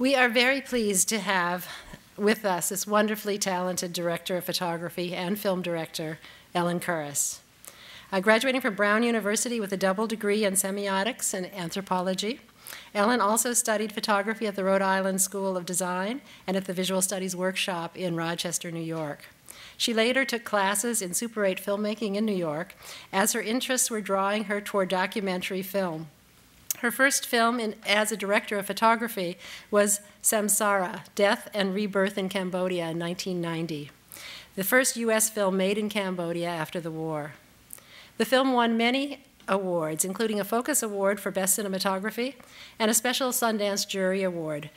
We are very pleased to have with us this wonderfully talented director of photography and film director, Ellen Kuras. Graduating from Brown University with a double degree in semiotics and anthropology, Ellen also studied photography at the Rhode Island School of Design and at the Visual Studies Workshop in Rochester, New York. She later took classes in Super 8 filmmaking in New York as her interests were drawing her toward documentary film. Her first film as a director of photography was Samsara, Death and Rebirth in Cambodia in 1990, the first U.S. film made in Cambodia after the war. The film won many awards, including a Focus Award for Best Cinematography and a special Sundance Jury Award.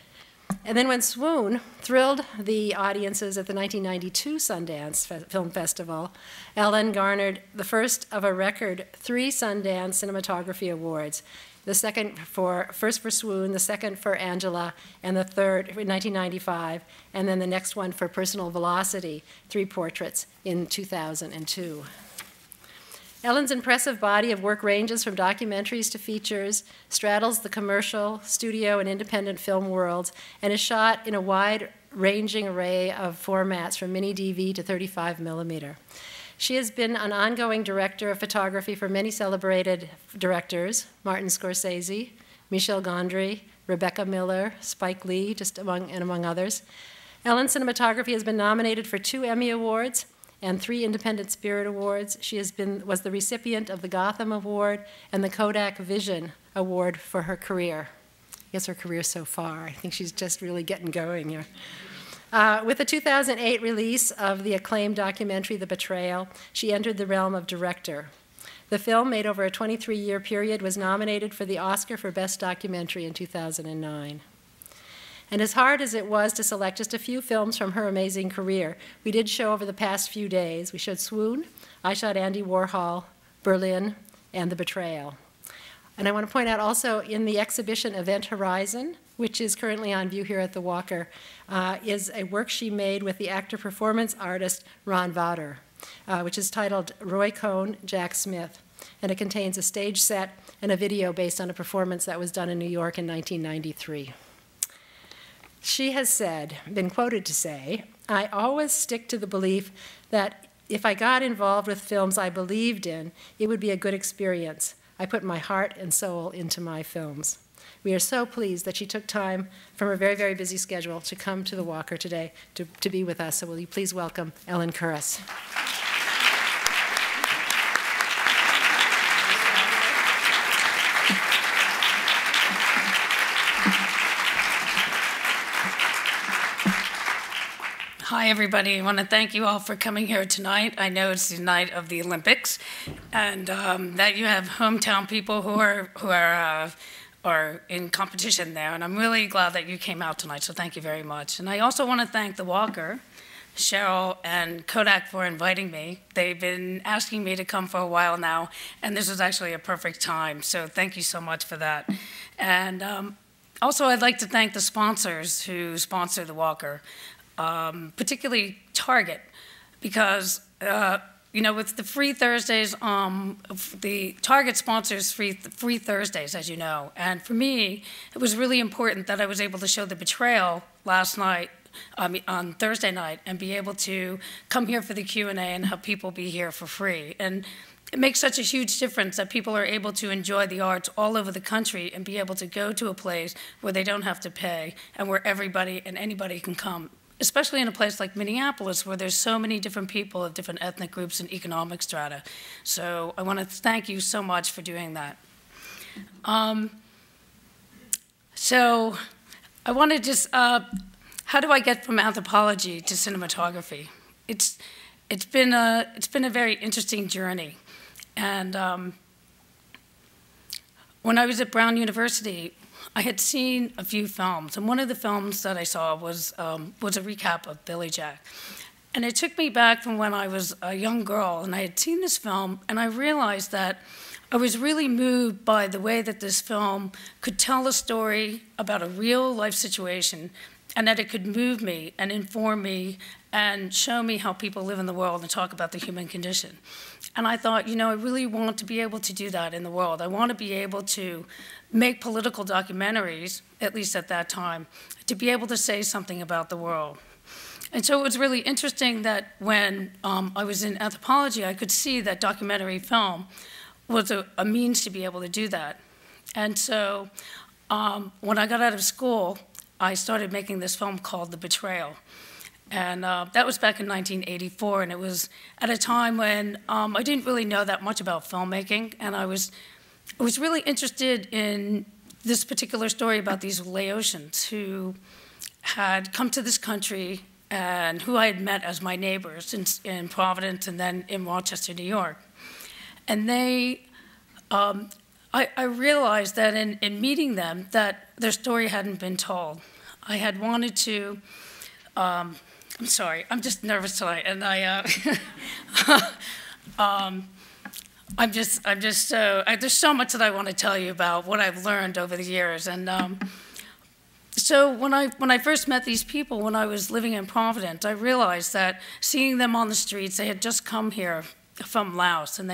And then when Swoon thrilled the audiences at the 1992 Sundance Film Festival, Ellen garnered the first of a record 3 Sundance Cinematography Awards, the first for Swoon, the second for Angela, and the third in 1995, and then the next one for Personal Velocity, 3 portraits in 2002. Ellen's impressive body of work ranges from documentaries to features, straddles the commercial, studio, and independent film worlds, and is shot in a wide-ranging array of formats from mini-DV to 35 millimeter. She has been an ongoing director of photography for many celebrated directors, Martin Scorsese, Michel Gondry, Rebecca Miller, Spike Lee, among others. Ellen's cinematography has been nominated for 2 Emmy Awards and 3 Independent Spirit Awards. She was the recipient of the Gotham Award and the Kodak Vision Award for her career. I guess her career so far. I think she's just really getting going here. With the 2008 release of the acclaimed documentary, The Betrayal, she entered the realm of director. The film, made over a 23-year period, was nominated for the Oscar for Best Documentary in 2009. And as hard as it was to select just a few films from her amazing career, we did show over the past few days. We showed Swoon, I shot Andy Warhol, Berlin, and The Betrayal. And I want to point out also in the exhibition Event Horizon, which is currently on view here at the Walker, is a work she made with the actor-performance artist Ron Vauder, which is titled Roy Cohn, Jack Smith. And it contains a stage set and a video based on a performance that was done in New York in 1993. She has been quoted to say, "I always stick to the belief that if I got involved with films I believed in, it would be a good experience. I put my heart and soul into my films." We are so pleased that she took time from her very, very busy schedule to come to the Walker today to be with us. So will you please welcome Ellen Kuras. Hi, everybody. I want to thank you all for coming here tonight. I know it's the night of the Olympics, and that you have hometown people who are in competition there, and I'm really glad that you came out tonight, so thank you very much. And I also want to thank the Walker, Cheryl, and Kodak for inviting me. They've been asking me to come for a while now, and this is actually a perfect time, so thank you so much for that. And also, I'd like to thank the sponsors who sponsor the Walker. Particularly Target, because you know, with the free Thursdays, the Target sponsors free Thursdays, as you know. And for me, it was really important that I was able to show The Betrayal last night, on Thursday night, and be able to come here for the Q&A and have people be here for free. And it makes such a huge difference that people are able to enjoy the arts all over the country and be able to go to a place where they don't have to pay and where everybody and anybody can come. Especially in a place like Minneapolis, where there's so many different people of different ethnic groups and economic strata. So I want to thank you so much for doing that. So I want to just, how do I get from anthropology to cinematography? It's been a very interesting journey. And when I was at Brown University, I had seen a few films, and one of the films that I saw was a recap of Billy Jack. And it took me back from when I was a young girl, and I had seen this film, and I realized that I was really moved by the way that this film could tell a story about a real life situation and that it could move me and inform me and show me how people live in the world and talk about the human condition. And I thought, you know, I really want to be able to do that in the world. I want to be able to make political documentaries, at least at that time, to be able to say something about the world. And so it was really interesting that when I was in anthropology, I could see that documentary film was a means to be able to do that. And so when I got out of school, I started making this film called The Betrayal. And that was back in 1984, and it was at a time when I didn't really know that much about filmmaking, and I was really interested in this particular story about these Laotians who had come to this country and who I had met as my neighbors in Providence and then in Rochester, New York. And they, I realized that in meeting them that their story hadn't been told. I had wanted to, I'm sorry, I'm just nervous tonight, and there's so much that I want to tell you about what I've learned over the years. And so when I first met these people, when I was living in Providence, I realized that seeing them on the streets, they had just come here from Laos, and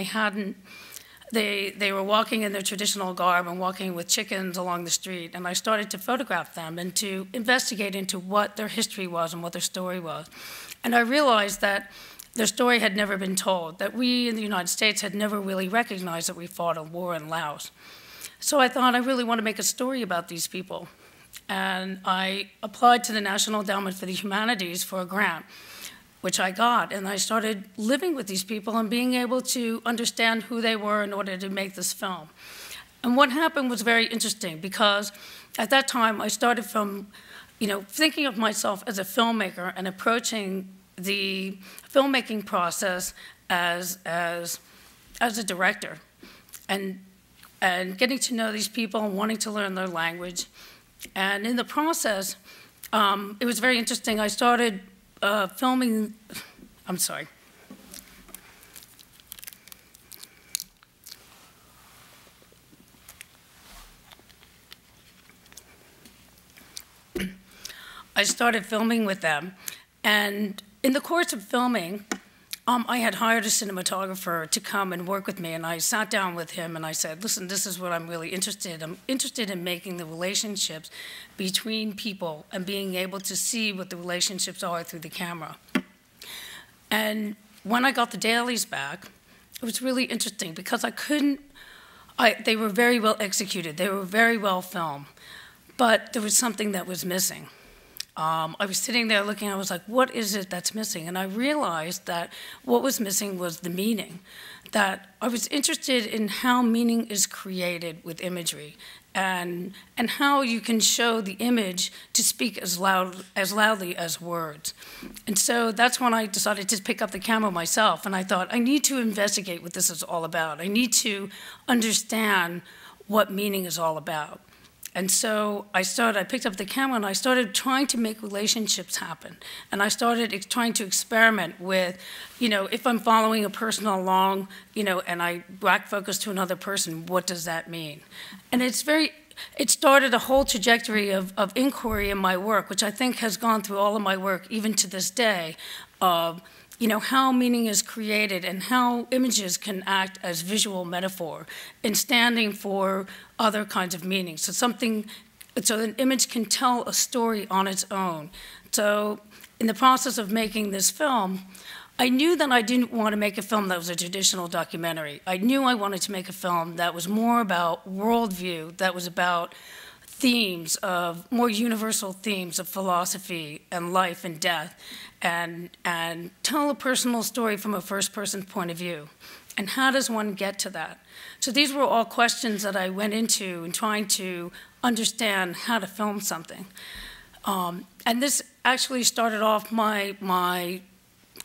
they were walking in their traditional garb and walking with chickens along the street, and I started to photograph them and to investigate into what their history was and what their story was. And I realized that their story had never been told, that we in the United States had never really recognized that we fought a war in Laos. So I thought, I really want to make a story about these people. And I applied to the National Endowment for the Humanities for a grant, which I got, and I started living with these people and being able to understand who they were in order to make this film. And what happened was very interesting, because at that time I started from, you know, thinking of myself as a filmmaker and approaching the filmmaking process as a director, and getting to know these people and wanting to learn their language. And in the process, it was very interesting. I started filming, I'm sorry. I started filming with them, and in the course of filming, I had hired a cinematographer to come and work with me, and I sat down with him and I said, listen, this is what I'm really interested in. I'm interested in making the relationships between people and being able to see what the relationships are through the camera. And when I got the dailies back, it was really interesting because they were very well executed, they were very well filmed, but there was something that was missing. I was sitting there looking, I was like, what is it that's missing? And I realized that what was missing was the meaning, that I was interested in how meaning is created with imagery, and how you can show the image to speak as loudly as words. And so that's when I decided to pick up the camera myself, and I thought, I need to investigate what this is all about. I need to understand what meaning is all about. And so I picked up the camera and I started trying to make relationships happen. And I started trying to experiment with, you know, if I'm following a person along, you know, and I back focus to another person, what does that mean? And it started a whole trajectory of inquiry in my work, which I think has gone through all of my work, even to this day, of, you know, how meaning is created and how images can act as visual metaphor in standing for other kinds of meanings. So an image can tell a story on its own. So in the process of making this film, I knew that I didn't want to make a film that was a traditional documentary. I knew I wanted to make a film that was more about worldview, that was about themes of more universal themes of philosophy and life and death, and tell a personal story from a first-person point of view. And how does one get to that? So these were all questions that I went into in trying to understand how to film something. And this actually started off my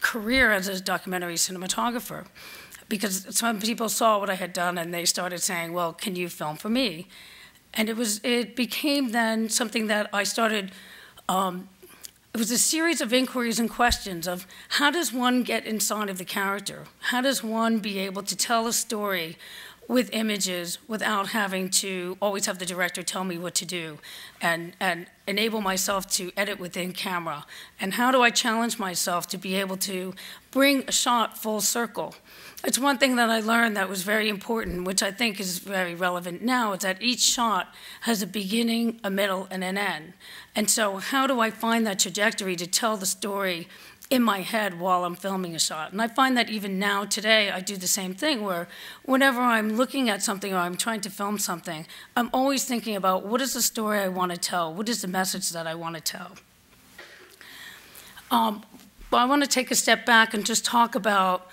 career as a documentary cinematographer, because some people saw what I had done and they started saying, well, can you film for me? And it became then something that I started, it was a series of inquiries and questions of how does one get inside of the character? How does one be able to tell a story with images without having to always have the director tell me what to do, and enable myself to edit within camera? And how do I challenge myself to be able to bring a shot full circle? It's one thing that I learned that was very important, which I think is very relevant now, is that each shot has a beginning, a middle, and an end. And so how do I find that trajectory to tell the story in my head while I'm filming a shot? And I find that even now, today, I do the same thing, where whenever I'm looking at something or I'm trying to film something, I'm always thinking about what is the story I want to tell? What is the message that I want to tell? But I want to take a step back and just talk about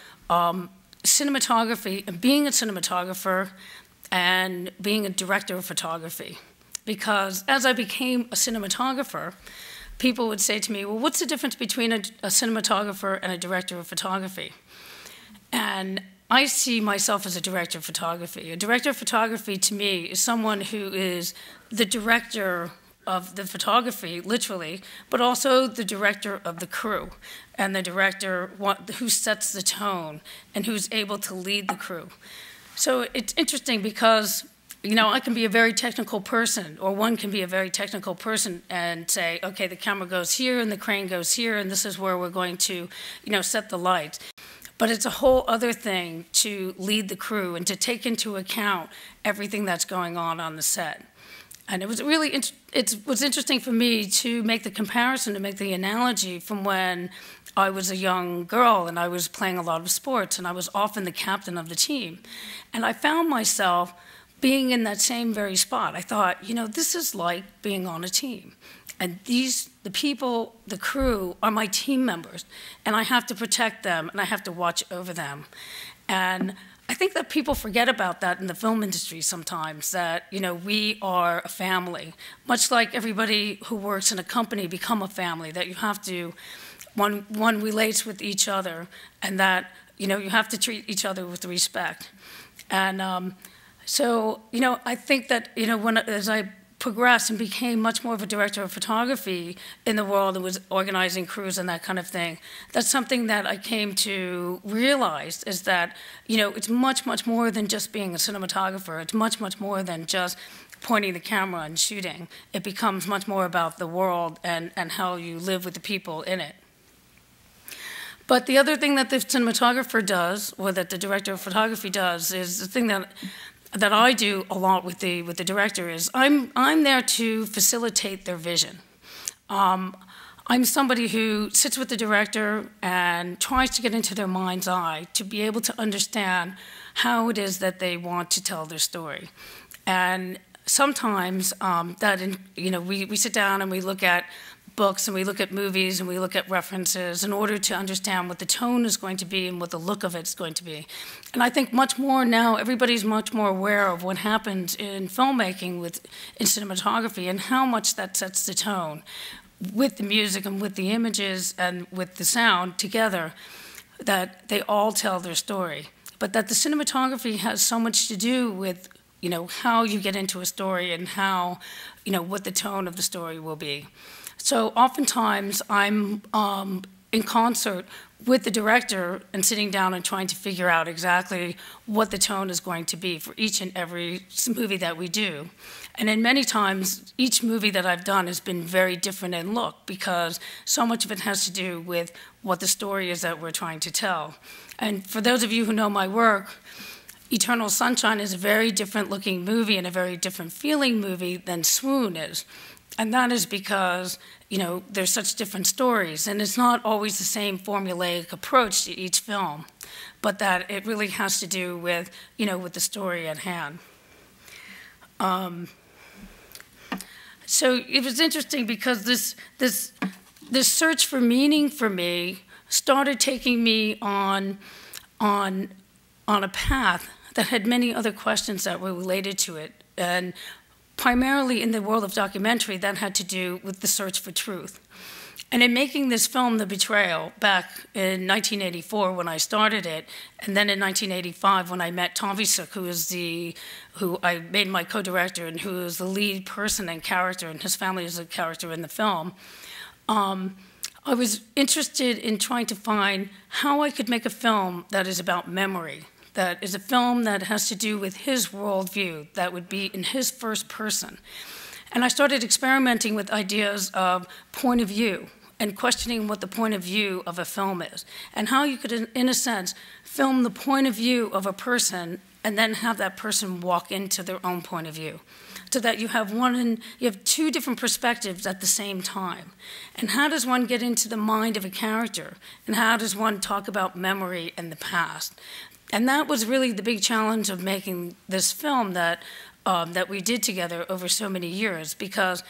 cinematography, and being a cinematographer and being a director of photography. Because as I became a cinematographer, people would say to me, well, what's the difference between a cinematographer and a director of photography? And I see myself as a director of photography. A director of photography, to me, is someone who is the director of the photography, literally, but also the director of the crew, and the director who sets the tone and who's able to lead the crew. So it's interesting because, you know, I can be a very technical person, or one can be a very technical person and say, okay, the camera goes here and the crane goes here, and this is where we're going to, you know, set the lights. But it's a whole other thing to lead the crew and to take into account everything that's going on the set. And it was really, it was interesting for me to make the comparison, to make the analogy from when I was a young girl and I was playing a lot of sports and I was often the captain of the team. And I found myself being in that same very spot. I thought, you know, this is like being on a team. And the people, the crew, are my team members. And I have to protect them and I have to watch over them. And I think that people forget about that in the film industry sometimes, that, you know, we are a family. Much like everybody who works in a company become a family, that you have to, one relates with each other, and that, you know, you have to treat each other with respect. And so, you know, I think that, you know, as I progressed and became much more of a director of photography in the world and was organizing crews and that kind of thing, that's something that I came to realize, is that, you know, it's much, much more than just being a cinematographer. It's much, much more than just pointing the camera and shooting. It becomes much more about the world and how you live with the people in it. But the other thing that the cinematographer does, or that the director of photography does, is the thing that I do a lot with the director is I'm there to facilitate their vision. I'm somebody who sits with the director and tries to get into their mind's eye to be able to understand how it is that they want to tell their story. And sometimes you know, we sit down and we look at books and we look at movies and we look at references in order to understand what the tone is going to be and what the look of it's going to be. And I think much more now, everybody's much more aware of what happens in filmmaking in cinematography and how much that sets the tone with the music and with the images and with the sound together, that they all tell their story. But that the cinematography has so much to do with, you know, how you get into a story and how, you know, what the tone of the story will be. So oftentimes I'm in concert with the director and sitting down and trying to figure out exactly what the tone is going to be for each and every movie that we do. And in many times, each movie that I've done has been very different in look, because so much of it has to do with what the story is that we're trying to tell. And for those of you who know my work, Eternal Sunshine is a very different looking movie and a very different feeling movie than Swoon is. And that is because, you know, there's such different stories, and it's not always the same formulaic approach to each film, but that it really has to do with, you know, with the story at hand. So it was interesting because this search for meaning for me started taking me on a path that had many other questions that were related to it. And primarily in the world of documentary, that had to do with the search for truth. And in making this film, The Betrayal, back in 1984 when I started it, and then in 1985 when I met Tom Visuk, who I made my co-director and who is the lead person and character, and his family is a character in the film, I was interested in trying to find how I could make a film that is about memory, that is a film that has to do with his worldview, that would be in his first person. And I started experimenting with ideas of point of view and questioning what the point of view of a film is, and how you could, in a sense, film the point of view of a person and then have that person walk into their own point of view, so that you have two different perspectives at the same time. And how does one get into the mind of a character? And how does one talk about memory and the past? And that was really the big challenge of making this film that we did together over so many years, because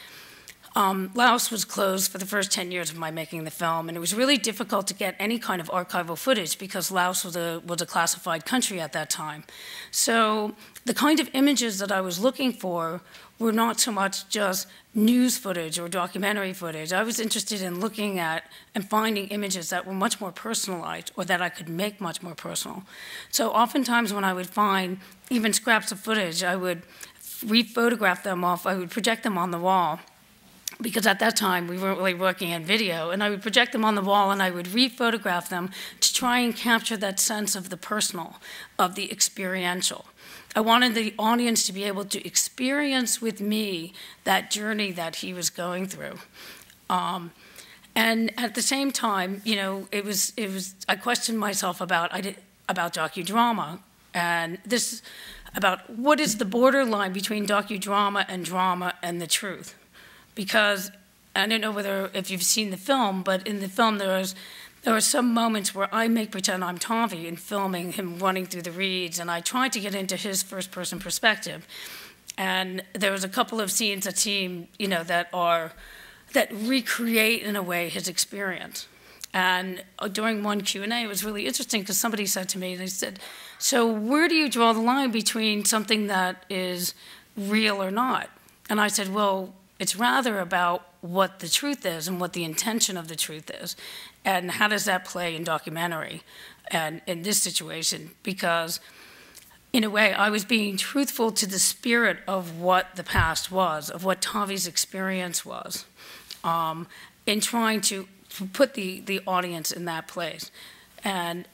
Laos was closed for the first 10 years of my making the film, and it was really difficult to get any kind of archival footage because Laos was a classified country at that time. So the kind of images that I was looking for were not so much just news footage or documentary footage. I was interested in looking at and finding images that were much more personalized, or that I could make much more personal. So oftentimes when I would find even scraps of footage, I would re-photograph them off, I would project them on the wall, because at that time we weren't really working in video, and I would project them on the wall and I would re-photograph them to try and capture that sense of the personal, of the experiential. I wanted the audience to be able to experience with me that journey that he was going through. And at the same time, you know, I questioned myself about docudrama, and this, about what is the borderline between docudrama and drama and the truth. Because I don't know if you've seen the film, but in the film there are some moments where I make pretend I'm Tavi in filming him running through the reeds, and I try to get into his first-person perspective. And there was a couple of scenes that seem, you know, that recreate in a way his experience. And during one Q&A, it was really interesting because somebody said to me, they said, "So where do you draw the line between something that is real or not?" And I said, "Well, it's rather about what the truth is and what the intention of the truth is, and how does that play in documentary and in this situation?" Because in a way, I was being truthful to the spirit of what the past was, of what Tavi's experience was, in trying to put the audience in that place. And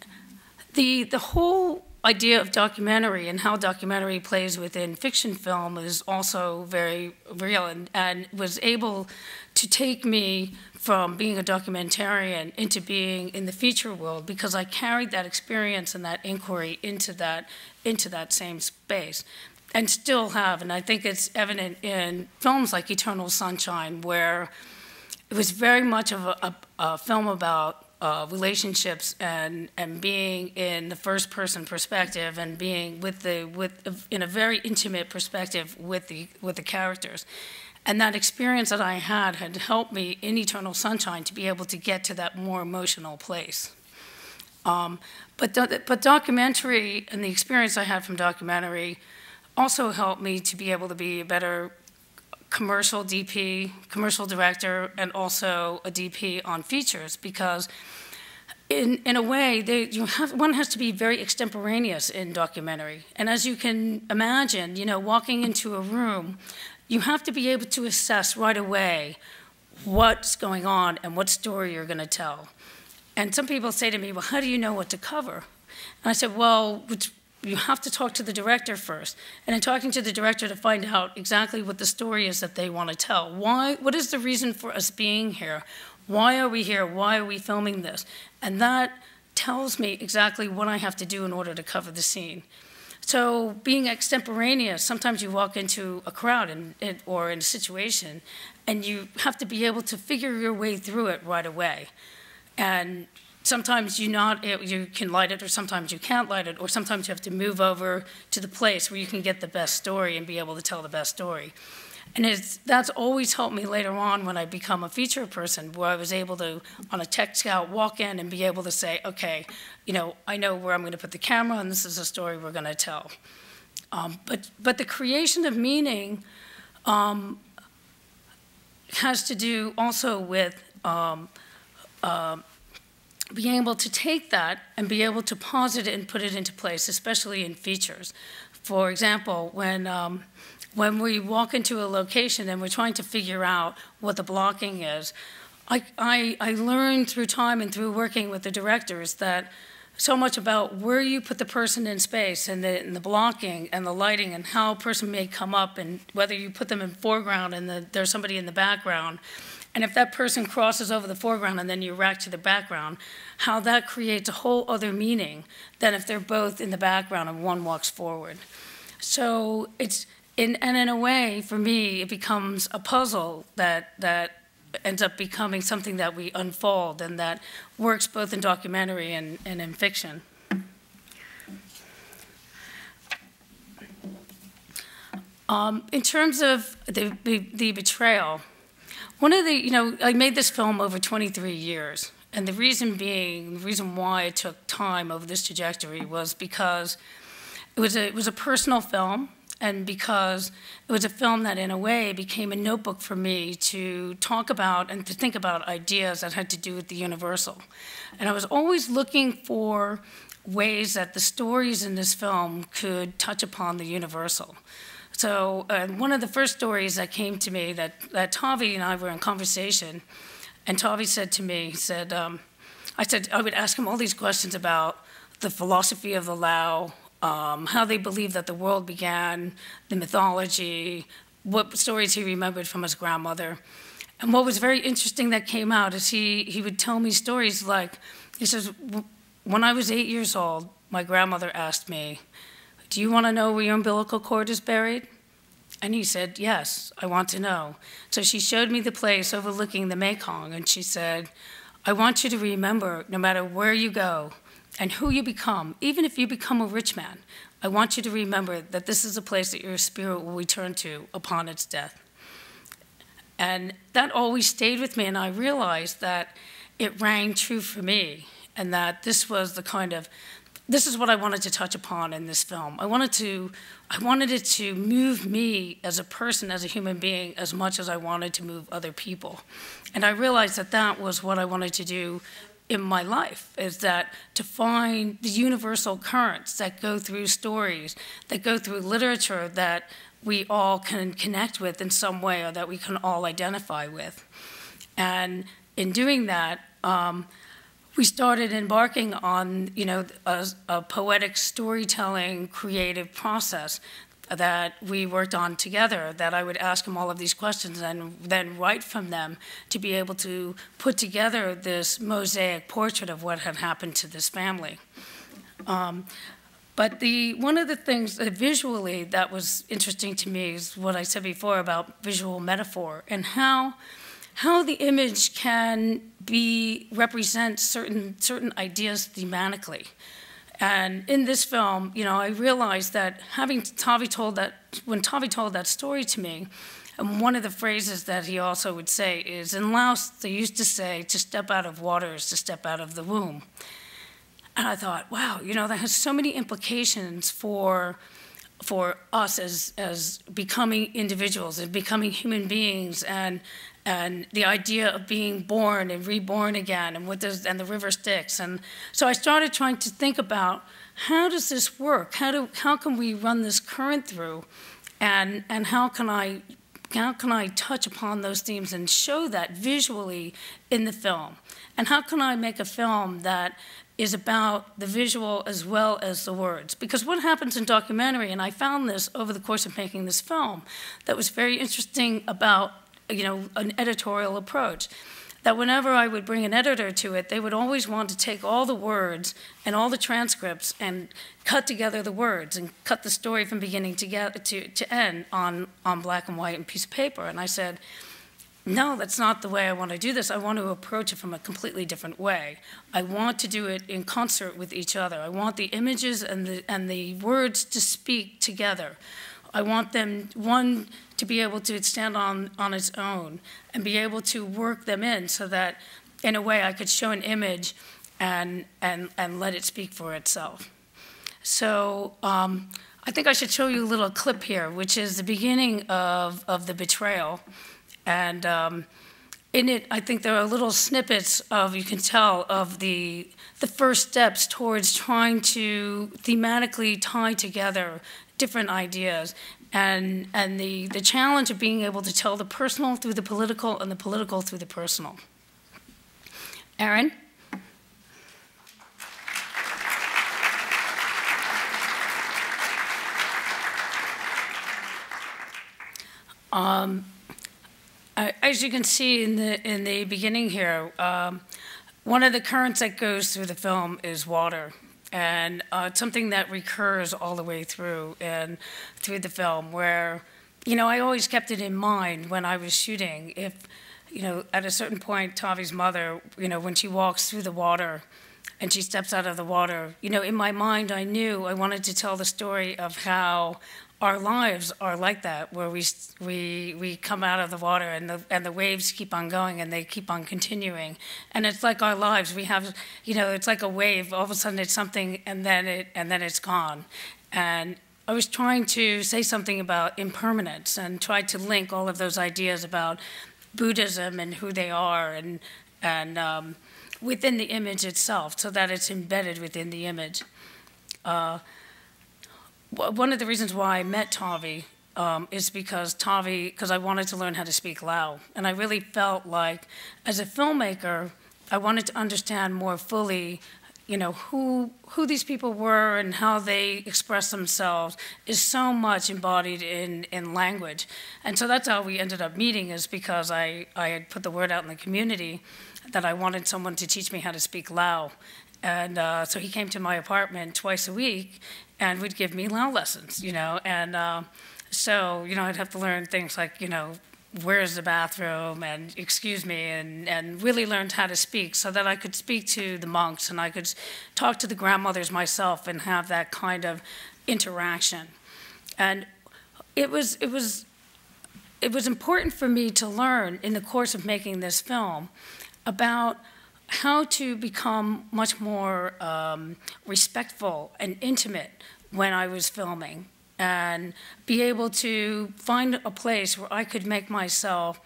the whole idea of documentary and how documentary plays within fiction film is also very real, and was able to take me from being a documentarian into being in the feature world, because I carried that experience and that inquiry into that same space, and still have. And I think it's evident in films like Eternal Sunshine, where it was very much of a film about relationships and being in the first-person perspective, and being in a very intimate perspective with the characters. And that experience that I had helped me in Eternal Sunshine to be able to get to that more emotional place. But documentary, and the experience I had from documentary, also helped me to be able to be a better commercial DP, commercial director, and also a DP on features, because in a way, one has to be very extemporaneous in documentary. And as you can imagine, you know, walking into a room, you have to be able to assess right away what's going on and what story you're going to tell. And some people say to me, "Well, how do you know what to cover?" And I said, "Well, you have to talk to the director first." And in talking to the director to find out exactly what the story is that they want to tell. What is the reason for us being here? Why are we here? Why are we filming this? And that tells me exactly what I have to do in order to cover the scene. So being extemporaneous, sometimes you walk into a crowd or in a situation, and you have to be able to figure your way through it right away. And sometimes you can light it, or sometimes you can't light it, or sometimes you have to move over to the place where you can get the best story and be able to tell the best story. And that's always helped me later on when I become a feature person, where I was able to, on a tech scout, walk in and be able to say, "Okay, you know, I know where I'm going to put the camera, and this is a story we're going to tell." But the creation of meaning has to do also with being able to take that and be able to pause it and put it into place, especially in features. For example, when we walk into a location and we're trying to figure out what the blocking is, I learned through time and through working with the directors that so much about where you put the person in space and the blocking and the lighting and how a person may come up and whether you put them in foreground and there's somebody in the background. And if that person crosses over the foreground and then you rack to the background, how that creates a whole other meaning than if they're both in the background and one walks forward. So in a way, for me, it becomes a puzzle that ends up becoming something that we unfold and that works both in documentary and in fiction. In terms of the betrayal, one of the, I made this film over 23 years, and the reason why it took time over this trajectory was because it was a personal film, and because it was a film that, in a way, became a notebook for me to talk about and to think about ideas that had to do with the universal. And I was always looking for ways that the stories in this film could touch upon the universal. So one of the first stories that came to me that Tavi and I were in conversation, and Tavi said to me, I said I would ask him all these questions about the philosophy of the Lao, how they believe that the world began, the mythology, what stories he remembered from his grandmother. And what was very interesting that came out is he would tell me stories like, he says, when I was 8 years old, my grandmother asked me, "Do you want to know where your umbilical cord is buried?" And he said, "Yes, I want to know." So she showed me the place overlooking the Mekong, and she said, "I want you to remember, no matter where you go and who you become, even if you become a rich man, I want you to remember that this is a place that your spirit will return to upon its death." And that always stayed with me, and I realized that it rang true for me, and that this was this is what I wanted to touch upon in this film. I wanted it to move me as a person, as a human being, as much as I wanted to move other people. And I realized that that was what I wanted to do in my life, is that to find the universal currents that go through stories, that go through literature that we all can connect with in some way, or that we can all identify with. And in doing that, we started embarking on, a poetic storytelling creative process that we worked on together, that I would ask him all of these questions and then write from them to be able to put together this mosaic portrait of what had happened to this family. But one of the things visually that was interesting to me is what I said before about visual metaphor, and how the image can represent certain ideas thematically. And in this film, I realized that when Tavi told that story to me, and one of the phrases that he also would say is, in Laos, they used to say, to step out of water is to step out of the womb. And I thought, wow, that has so many implications for us as becoming individuals and becoming human beings, and the idea of being born and reborn again, and and the river Styx. And so I started trying to think about, how does this work? How can we run this current through, and how can I touch upon those themes and show that visually in the film? And how can I make a film that is about the visual as well as the words? Because what happens in documentary, and I found this over the course of making this film, that was very interesting about an editorial approach, that whenever I would bring an editor to it, they would always want to take all the words and all the transcripts and cut together the words and cut the story from beginning to end on black and white and piece of paper. And I said, no, that's not the way I want to do this. I want to approach it from a completely different way. I want to do it in concert with each other. I want the images and the words to speak together. I want them, one, to be able to stand on its own and be able to work them in, so that, in a way, I could show an image and let it speak for itself. So I think I should show you a little clip here, which is the beginning of the betrayal. And in it, I think there are little snippets of, you can tell, of the first steps towards trying to thematically tie together different ideas, and the challenge of being able to tell the personal through the political and the political through the personal. Aaron? As you can see in the beginning here, one of the currents that goes through the film is water, and it's something that recurs all the way through and through the film. Where, I always kept it in mind when I was shooting. If, at a certain point, Tavi's mother, when she walks through the water, and she steps out of the water, in my mind, I knew I wanted to tell the story of how our lives are like that, where we come out of the water and the waves keep on going and they keep on continuing, and it's like our lives. We have, it's like a wave. All of a sudden, it's something, and then it's gone. And I was trying to say something about impermanence and tried to link all of those ideas about Buddhism and who they are and within the image itself, so that it's embedded within the image. One of the reasons why I met Tavi is because I wanted to learn how to speak Lao. And I really felt like, as a filmmaker, I wanted to understand more fully, who these people were and how they express themselves is so much embodied in language. And so that's how we ended up meeting, is because I had put the word out in the community that I wanted someone to teach me how to speak Lao. And so he came to my apartment twice a week and would give me Lao lessons, and so, I'd have to learn things like, where's the bathroom, and excuse me, and really learned how to speak so that I could speak to the monks and I could talk to the grandmothers myself and have that kind of interaction. And it was important for me to learn in the course of making this film about how to become much more respectful and intimate when I was filming, and be able to find a place where I could make myself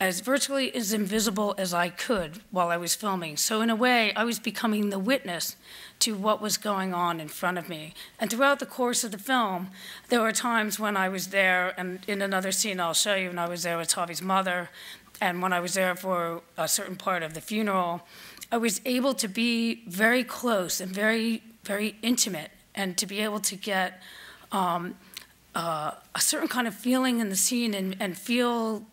virtually as invisible as I could while I was filming. So in a way, I was becoming the witness to what was going on in front of me. And throughout the course of the film, there were times when I was there, and in another scene I'll show you, when I was there with Tavi's mother, and when I was there for a certain part of the funeral, I was able to be very close and very, very intimate, and to be able to get a certain kind of feeling in the scene and feel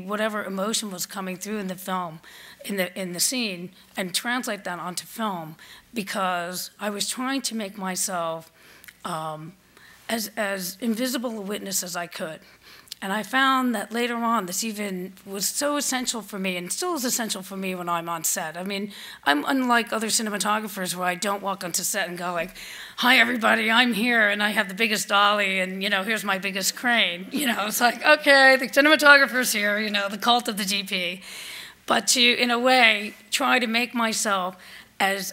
whatever emotion was coming through in the film, in the scene, and translate that onto film, because I was trying to make myself as invisible a witness as I could. And I found that later on, this even was so essential for me, and still is essential for me when I'm on set. I mean, I'm unlike other cinematographers where I don't walk onto set and go like, hi, everybody, I'm here, and I have the biggest dolly, and, here's my biggest crane. It's like, okay, the cinematographer's here, the cult of the GP. But to, in a way, try to make myself as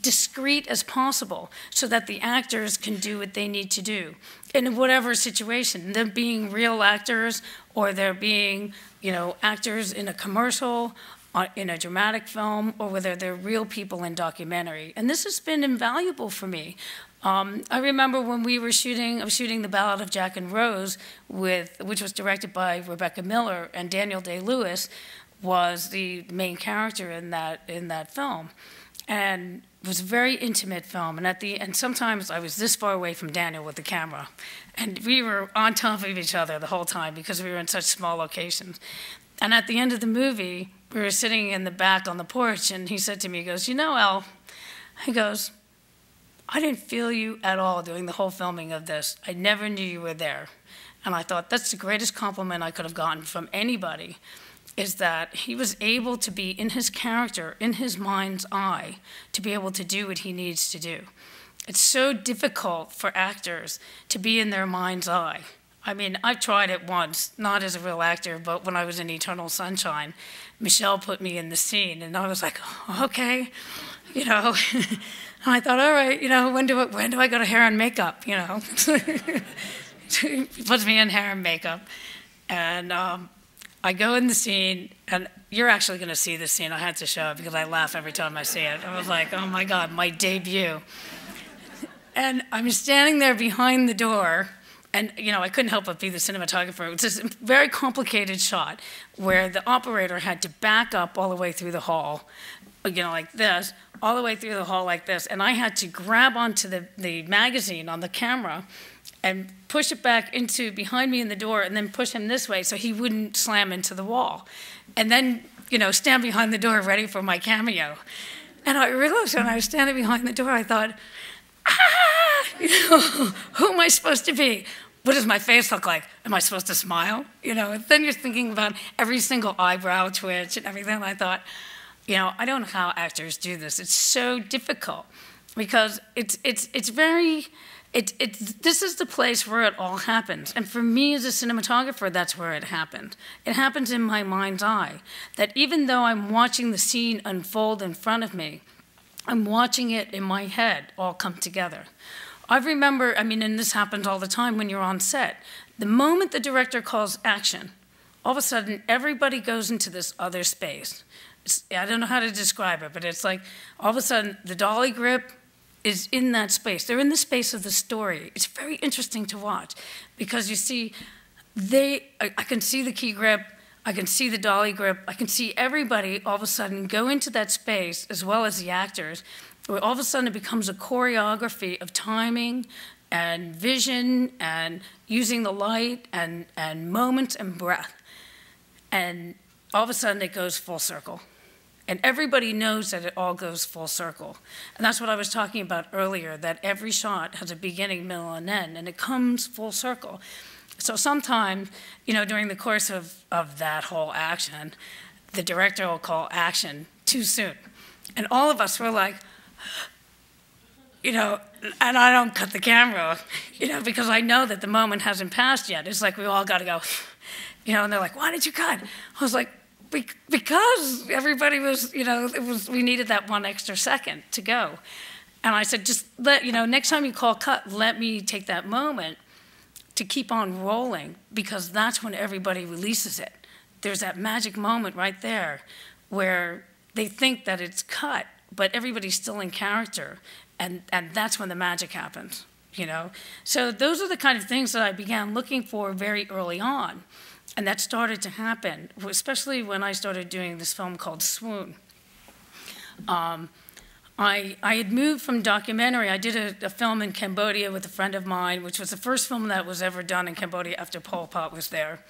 discreet as possible so that the actors can do what they need to do in whatever situation. Them being real actors, or they're being, actors in a commercial, in a dramatic film, or whether they're real people in documentary. And this has been invaluable for me. I remember when I was shooting The Ballad of Jack and Rose, which was directed by Rebecca Miller, and Daniel Day-Lewis was the main character in that film. And it was a very intimate film, and sometimes I was this far away from Daniel with the camera, and we were on top of each other the whole time because we were in such small locations. And at the end of the movie, we were sitting in the back on the porch, and he said to me, he goes, Elle, he goes, I didn't feel you at all during the whole filming of this. I never knew you were there. And I thought, that's the greatest compliment I could have gotten from anybody, is that he was able to be in his character, in his mind's eye, to be able to do what he needs to do. It's so difficult for actors to be in their mind's eye. I mean, I've tried it once, not as a real actor, but when I was in Eternal Sunshine, Michel put me in the scene, and I was like, oh, okay, And I thought, all right, when do I go to hair and makeup, He puts me in hair and makeup, and I go in the scene, and you're actually going to see this scene. I had to show it because I laugh every time I see it. I was like, oh my God, my debut. And I'm standing there behind the door, and I couldn't help but be the cinematographer. It was this very complicated shot where the operator had to back up all the way through the hall, like this, all the way through the hall like this, and I had to grab onto the magazine on the camera and push it back into behind me in the door, and then push him this way so he wouldn't slam into the wall. And then, you know, stand behind the door ready for my cameo. And I realized when I was standing behind the door, I thought, you know, who am I supposed to be? What does my face look like? Am I supposed to smile? You know, and then you're thinking about every single eyebrow twitch and everything. And I thought, you know, I don't know how actors do this. It's so difficult because it's very, this is the place where it all happens. And for me as a cinematographer, that's where it happened. It happens in my mind's eye, that even though I'm watching the scene unfold in front of me, I'm watching it in my head all come together. I remember, I mean, and this happens all the time when you're on set. The moment the director calls action, all of a sudden everybody goes into this other space. I don't know how to describe it, but it's like all of a sudden the dolly grip is in that space. They're in the space of the story. It's very interesting to watch because you see, I can see the key grip, I can see the dolly grip, I can see everybody all of a sudden go into that space as well as the actors, where all of a sudden it becomes a choreography of timing and vision and using the light and moments and breath. And all of a sudden it goes full circle. And everybody knows that it all goes full circle. And that's what I was talking about earlier, that every shot has a beginning, middle, and end, and it comes full circle. So sometimes, you know, during the course of that whole action, the director will call action too soon. And all of us were like, you know, and I don't cut the camera, you know, because I know that the moment hasn't passed yet. It's like we all got to go, you know, and they're like, why did you cut? I was like, because everybody was, you know, we needed that one extra second to go. And I said, just let, you know, next time you call cut, let me take that moment to keep on rolling, because that's when everybody releases it. There's that magic moment right there where they think that it's cut, but everybody's still in character, and that's when the magic happens, you know? So those are the kind of things that I began looking for very early on, and that started to happen, especially when I started doing this film called Swoon. I had moved from documentary. I did a film in Cambodia with a friend of mine, which was the first film that was ever done in Cambodia after Pol Pot was there.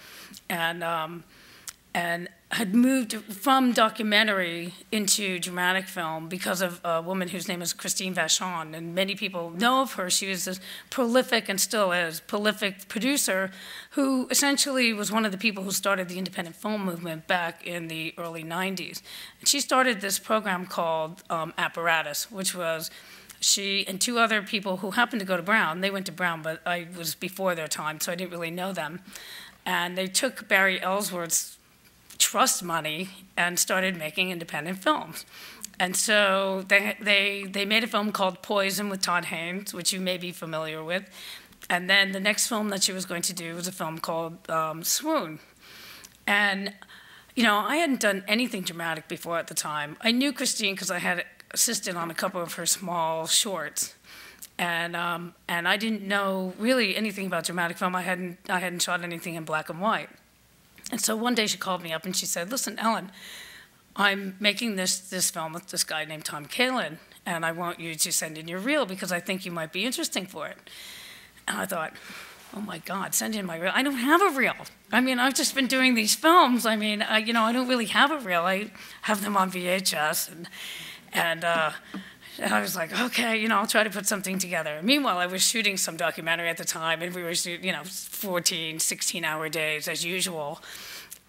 And had moved from documentary into dramatic film because of a woman whose name is Christine Vachon, and many people know of her. She was this prolific, and still is, prolific producer who essentially was one of the people who started the independent film movement back in the early 90s. And she started this program called Apparatus, which was she and two other people who happened to go to Brown. They went to Brown, but I was before their time, so I didn't really know them. And they took Barry Ellsworth's trust money and started making independent films. And so they made a film called Poison with Todd Haynes, which you may be familiar with. And then the next film that she was going to do was a film called Swoon. And, you know, I hadn't done anything dramatic before at the time. I knew Christine because I had assisted on a couple of her small shorts. And I didn't know really anything about dramatic film. I hadn't shot anything in black and white. And so one day she called me up and she said, listen, Ellen, I'm making this film with this guy named Tom Kalin, and I want you to send in your reel because I think you might be interesting for it. And I thought, oh my God, send in my reel. I don't have a reel. I mean, I've just been doing these films. I mean, you know, I don't really have a reel. I have them on VHS. And I was like, okay, you know, I'll try to put something together. Meanwhile, I was shooting some documentary at the time, and we were shooting, you know, 14, 16-hour days as usual.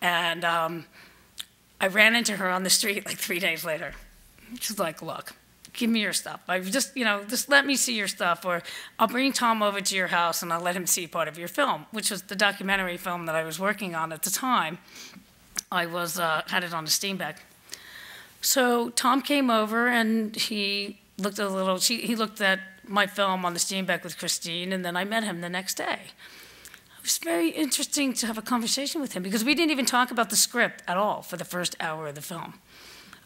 And I ran into her on the street like 3 days later. She's like, look, give me your stuff. I just, you know, just let me see your stuff, or I'll bring Tom over to your house and I'll let him see part of your film, which was the documentary film that I was working on at the time. I was, had it on a Steenbeck. So Tom came over and he looked a little, he looked at my film on the Steenbeck with Christine, and then I met him the next day. It was very interesting to have a conversation with him because we didn't even talk about the script at all for the first hour of the film.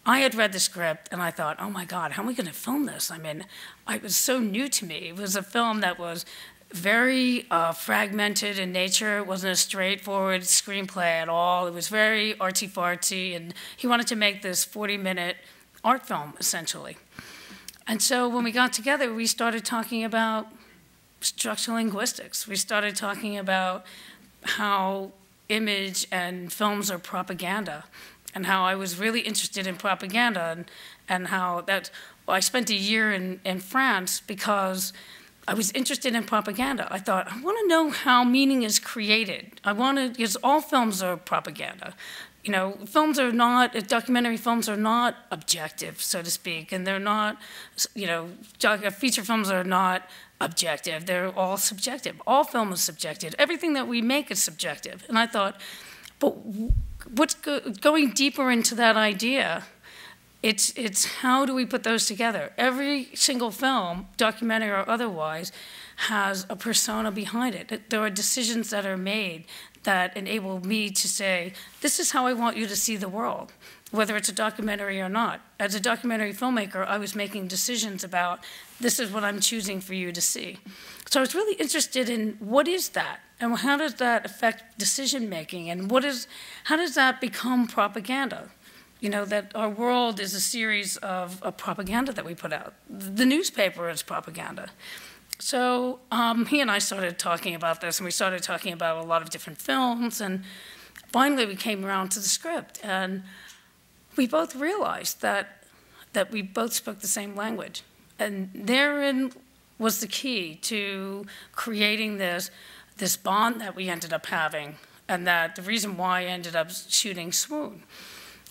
I had read the script and I thought, oh my God, how am we going to film this? I mean, it was so new to me. It was a film that was very fragmented in nature. It wasn't a straightforward screenplay at all. It was very artsy-fartsy, and he wanted to make this 40-minute art film, essentially. And so when we got together, we started talking about structural linguistics. We started talking about how image and films are propaganda, and how I was really interested in propaganda, and how that, well, I spent a year in France because I was interested in propaganda. I thought, I want to know how meaning is created. Because all films are propaganda. You know, films are not, documentary films are not objective, so to speak, and they're not, you know, feature films are not objective. They're all subjective. All film is subjective. Everything that we make is subjective. And I thought, but what's going deeper into that idea, it's how do we put those together? Every single film, documentary or otherwise, has a persona behind it. There are decisions that are made that enable me to say, this is how I want you to see the world, whether it's a documentary or not. As a documentary filmmaker, I was making decisions about, this is what I'm choosing for you to see. So I was really interested in what is that? And how does that affect decision making? And how does that become propaganda? You know, that our world is a series of propaganda that we put out. The newspaper is propaganda. So he and I started talking about this, and we started talking about a lot of different films, and finally we came around to the script, and we both realized that we both spoke the same language. And therein was the key to creating this bond that we ended up having, and that the reason why I ended up shooting Swoon.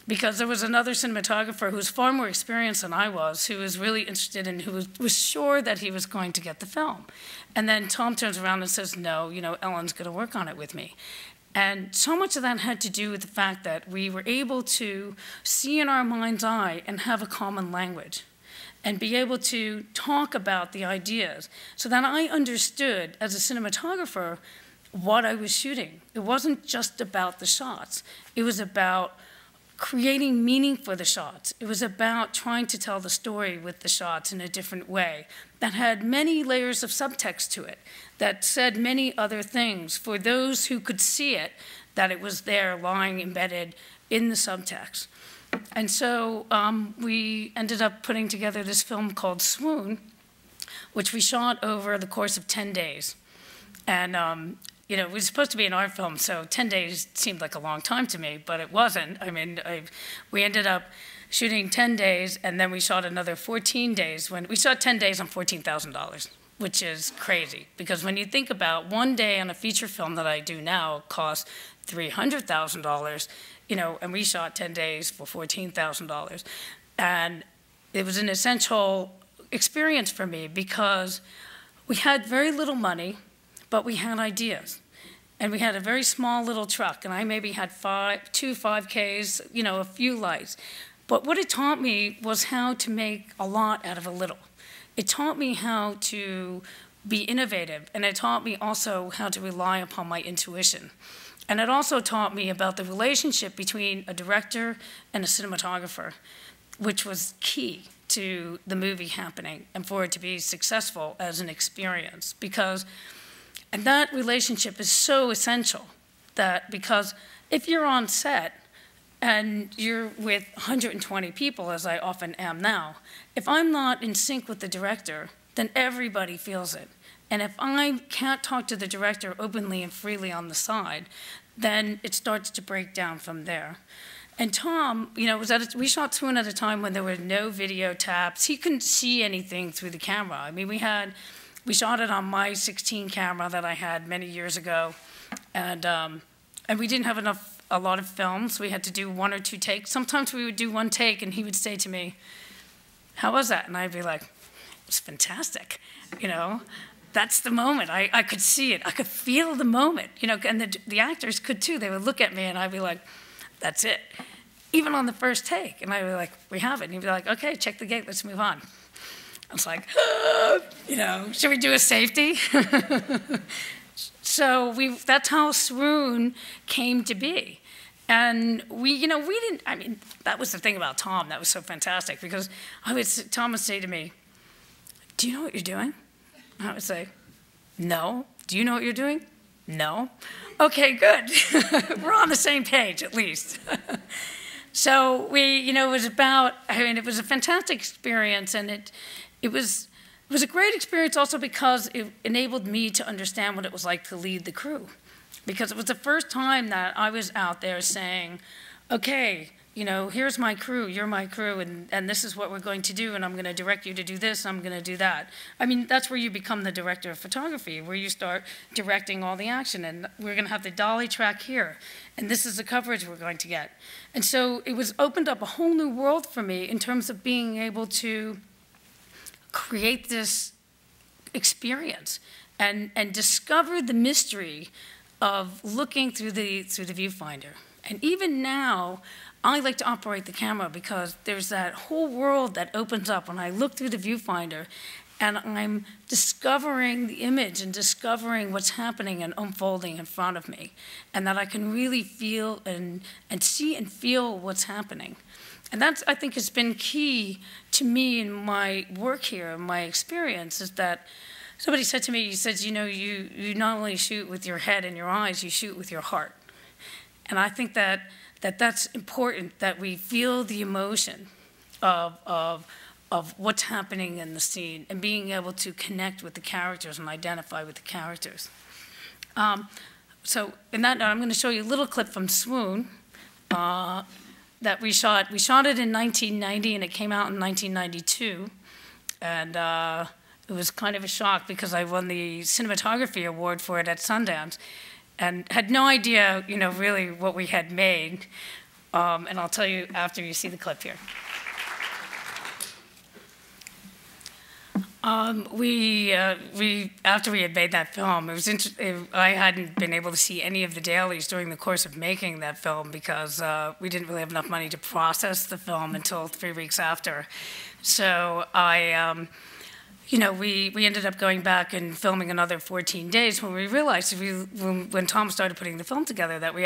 Because there was another cinematographer who was far more experienced than I was, who was really interested in, who was sure that he was going to get the film. And then Tom turns around and says, no, you know, Ellen's going to work on it with me. And so much of that had to do with the fact that we were able to see in our mind's eye and have a common language, and be able to talk about the ideas, so that I understood, as a cinematographer, what I was shooting. It wasn't just about the shots. It was about creating meaning for the shots. It was about trying to tell the story with the shots in a different way that had many layers of subtext to it, that said many other things for those who could see it, that it was there lying embedded in the subtext. And so we ended up putting together this film called Swoon, which we shot over the course of 10 days. And you know, it was supposed to be an art film, so 10 days seemed like a long time to me, but it wasn't. I mean, we ended up shooting 10 days, and then we shot another 14 days. We shot 10 days on $14,000, which is crazy. Because when you think about one day on a feature film that I do now costs $300,000, you know, and we shot 10 days for $14,000. And it was an essential experience for me because we had very little money, but we had ideas. And we had a very small little truck, and I maybe had two 5Ks, you know, a few lights. But what it taught me was how to make a lot out of a little. It taught me how to be innovative, and it taught me also how to rely upon my intuition. And it also taught me about the relationship between a director and a cinematographer, which was key to the movie happening and for it to be successful as an experience. And that relationship is so essential, that because if you're on set and you're with 120 people, as I often am now, if I'm not in sync with the director, then everybody feels it. And if I can't talk to the director openly and freely on the side, then it starts to break down from there. And Tom, you know, we shot Swoon at a time when there were no video taps. He couldn't see anything through the camera. I mean, we shot it on my 16 camera that I had many years ago, and we didn't have a lot of films. We had to do 1 or 2 takes. Sometimes we would do 1 take, and he would say to me, "How was that?" And I'd be like, "It was fantastic," you know. That's the moment. I could see it. I could feel the moment, you know, and the actors could too. They would look at me, and I'd be like, "That's it." Even on the first take, and I'd be like, "We have it," and he'd be like, "Okay, check the gate. Let's move on." I was like, you know, should we do a safety? So that's how Swoon came to be. And we didn't, I mean, that was the thing about Tom that was so fantastic, because Tom would say to me, "Do you know what you're doing?" I would say, "No." "Do you know what you're doing?" "No." "Okay, good." We're on the same page, at least. So it was a fantastic experience, and it was It was a great experience also because it enabled me to understand what it was like to lead the crew. Because it was the first time that I was out there saying, okay, you know, here's my crew, you're my crew, and this is what we're going to do, and I'm going to direct you to do this, I'm going to do that. I mean, that's where you become the director of photography, where you start directing all the action, and we're going to have the dolly track here, and this is the coverage we're going to get. And so it was opened up a whole new world for me in terms of being able to create this experience and discover the mystery of looking through the viewfinder. And even now, I like to operate the camera because there's that whole world that opens up when I look through the viewfinder and I'm discovering the image and discovering what's happening and unfolding in front of me, and that I can really feel and see and feel what's happening. And that's, I think, has been key to me in my work here, and my experience, is that somebody said to me, he says, you know, you not only shoot with your head and your eyes, you shoot with your heart. And I think that's important, that we feel the emotion of what's happening in the scene and being able to connect with the characters and identify with the characters. So in that note, I'm going to show you a little clip from Swoon that we shot. We shot it in 1990, and it came out in 1992. And it was kind of a shock because I won the cinematography award for it at Sundance, and had no idea, you know, really what we had made. And I'll tell you after you see the clip here. After we had made that film, it was I hadn't been able to see any of the dailies during the course of making that film because we didn't really have enough money to process the film until 3 weeks after. So you know, we ended up going back and filming another 14 days when we realized, when Tom started putting the film together, that we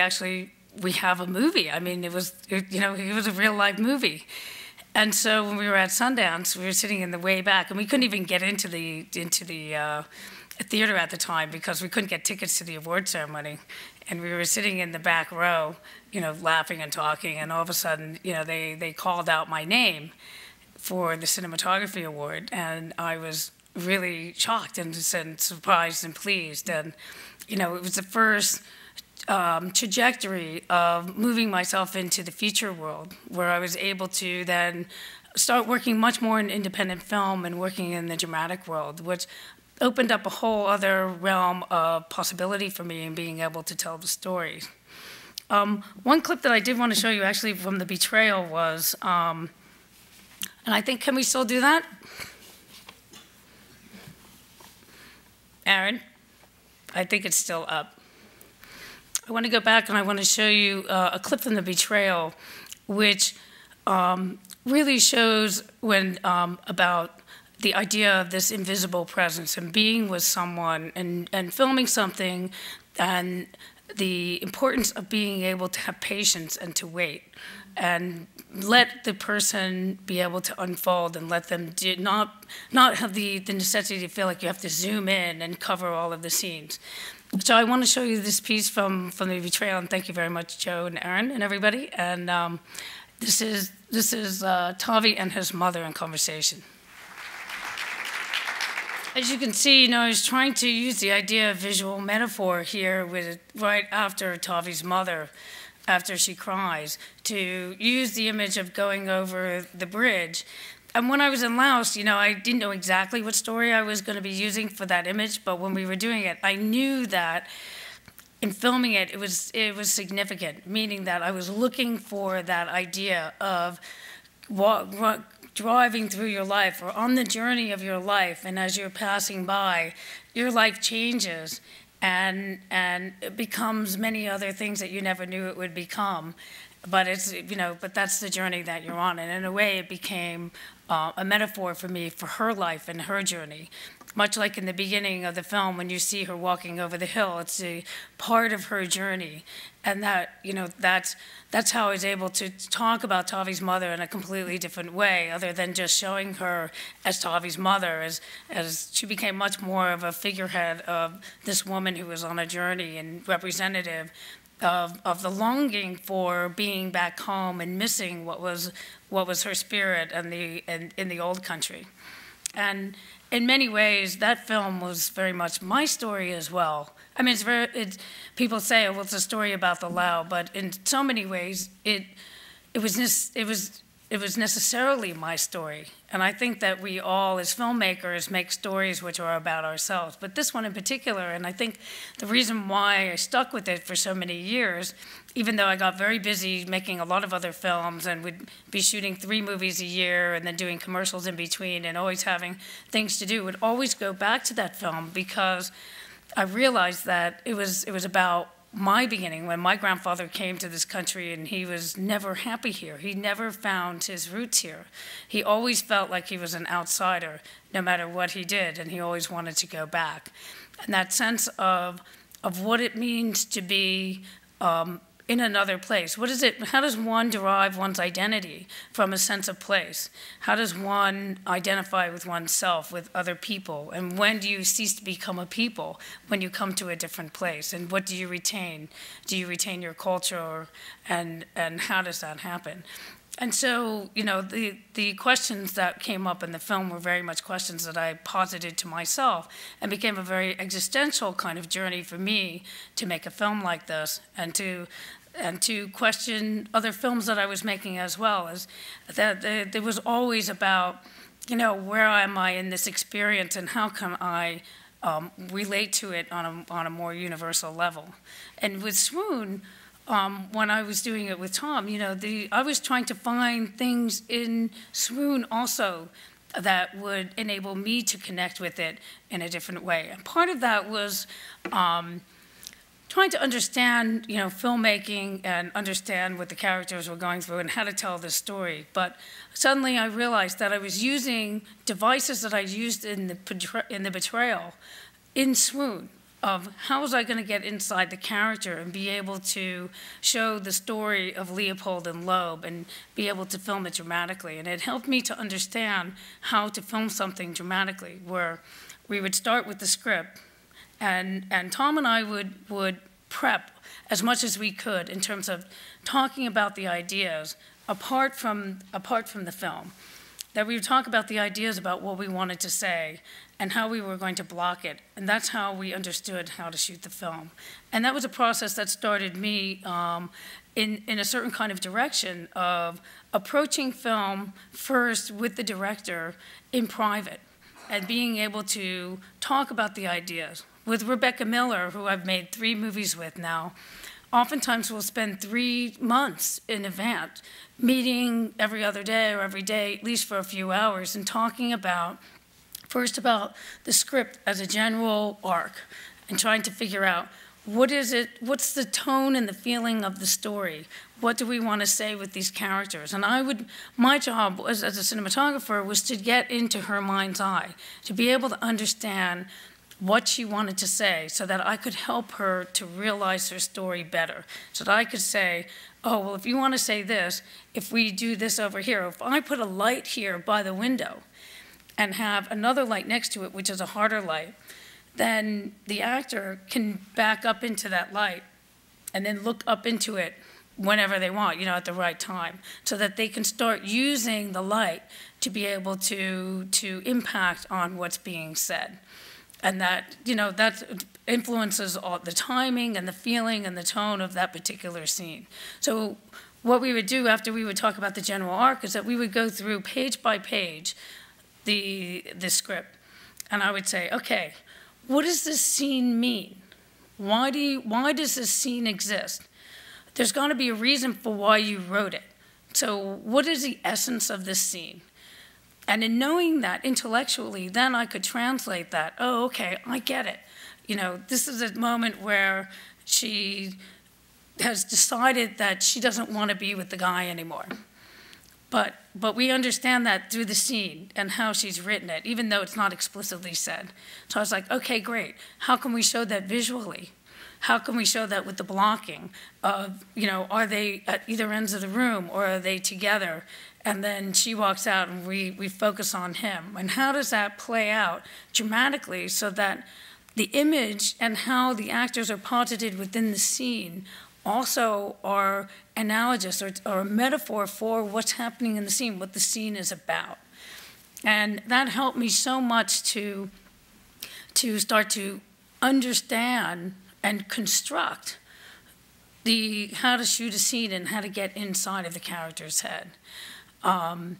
have a movie. I mean, it was a real live movie. And so when we were at Sundance, we were sitting in the way back, and we couldn't even get into the theater at the time because we couldn't get tickets to the award ceremony. And we were sitting in the back row, you know, laughing and talking, and all of a sudden, you know, they called out my name for the cinematography award, and I was really shocked and surprised and pleased. And you know, it was the first trajectory of moving myself into the feature world, where I was able to then start working much more in independent film and working in the dramatic world, which opened up a whole other realm of possibility for me in being able to tell the story. One clip that I did want to show you actually from The Betrayal was, and I think, can we still do that? Aaron? I think it's still up. I want to go back and I want to show you a clip from The Betrayal, which really shows about the idea of this invisible presence and being with someone and filming something, and the importance of being able to have patience and to wait and let the person be able to unfold, and let them not have the necessity to feel like you have to zoom in and cover all of the scenes. So I want to show you this piece from The Betrayal, and thank you very much, Joe and Aaron and everybody. And this is Tavi and his mother in conversation. As you can see, you know, I was trying to use the idea of visual metaphor here with right after Tavi's mother, after she cries, to use the image of going over the bridge. And when I was in Laos, you know, I didn't know exactly what story I was going to be using for that image, but when we were doing it, I knew that in filming it, it was significant, meaning that I was looking for that idea of driving through your life or on the journey of your life, and as you're passing by, your life changes and it becomes many other things that you never knew it would become. But it's, you know, but that's the journey that you're on. And in a way, it became a metaphor for me for her life and her journey. Much like in the beginning of the film, when you see her walking over the hill, it's a part of her journey. And that, you know, that's how I was able to talk about Tavi's mother in a completely different way, other than just showing her as Tavi's mother, as she became much more of a figurehead of this woman who was on a journey and representative of the longing for being back home and missing what was her spirit in the old country. And in many ways, that film was very much my story as well. I mean, people say, well, it's a story about the Lao, but in so many ways, it was necessarily my story. And I think that we all, as filmmakers, make stories which are about ourselves. But this one in particular, and I think the reason why I stuck with it for so many years, even though I got very busy making a lot of other films and would be shooting 3 movies a year and then doing commercials in between and always having things to do, would always go back to that film because I realized that it was about my beginning, when my grandfather came to this country and he was never happy here. He never found his roots here. He always felt like he was an outsider, no matter what he did, and he always wanted to go back. And that sense of what it means to be in another place. How does one derive one's identity from a sense of place? How does one identify with oneself, with other people? And when do you cease to become a people when you come to a different place? And what do you retain? Do you retain your culture? And how does that happen? And so, you know, the questions that came up in the film were very much questions that I posited to myself and became a very existential kind of journey for me to make a film like this and to question other films that I was making as well. As that there was always about, you know, where am I in this experience and how can I relate to it on a more universal level. And with Swoon, when I was doing it with Tom, you know, I was trying to find things in Swoon also that would enable me to connect with it in a different way. And part of that was trying to understand, you know, filmmaking and understand what the characters were going through and how to tell this story. But suddenly I realized that I was using devices that I used in the Betrayal in Swoon, of how was I going to get inside the character and be able to show the story of Leopold and Loeb and be able to film it dramatically. And it helped me to understand how to film something dramatically, where we would start with the script, and Tom and I would prep as much as we could in terms of talking about the ideas apart from the film. That we would talk about the ideas about what we wanted to say and how we were going to block it. And that's how we understood how to shoot the film. And that was a process that started me in a certain kind of direction of approaching film first with the director in private and being able to talk about the ideas. With Rebecca Miller, who I've made 3 movies with now, oftentimes we'll spend 3 months in advance meeting every other day or every day, at least for a few hours, and talking first about the script as a general arc and trying to figure out what's the tone and the feeling of the story? What do we want to say with these characters? And my job as a cinematographer was to get into her mind's eye, to be able to understand what she wanted to say so that I could help her to realize her story better. So that I could say, oh, well, if you want to say this, if we do this over here, if I put a light here by the window and have another light next to it, which is a harder light, then the actor can back up into that light and then look up into it whenever they want, you know, at the right time, so that they can start using the light to be able to impact on what's being said. And that, you know, that influences all the timing and the feeling and the tone of that particular scene. So what we would do after we would talk about the general arc is that we would go through page by page the script. And I would say, okay, what does this scene mean? Why does this scene exist? There's got to be a reason for why you wrote it. So what is the essence of this scene? And in knowing that intellectually, then I could translate that. Oh, okay, I get it. You know, this is a moment where she has decided that she doesn't want to be with the guy anymore. But we understand that through the scene and how she's written it, even though it's not explicitly said. So I was like, okay, great. How can we show that visually? How can we show that with the blocking of, you know, are they at either ends of the room or are they together? And then she walks out and we focus on him. And how does that play out dramatically so that the image and how the actors are posited within the scene also are analogous or a metaphor for what's happening in the scene, what the scene is about. And that helped me so much to start to understand and construct how to shoot a scene and how to get inside of the character's head. And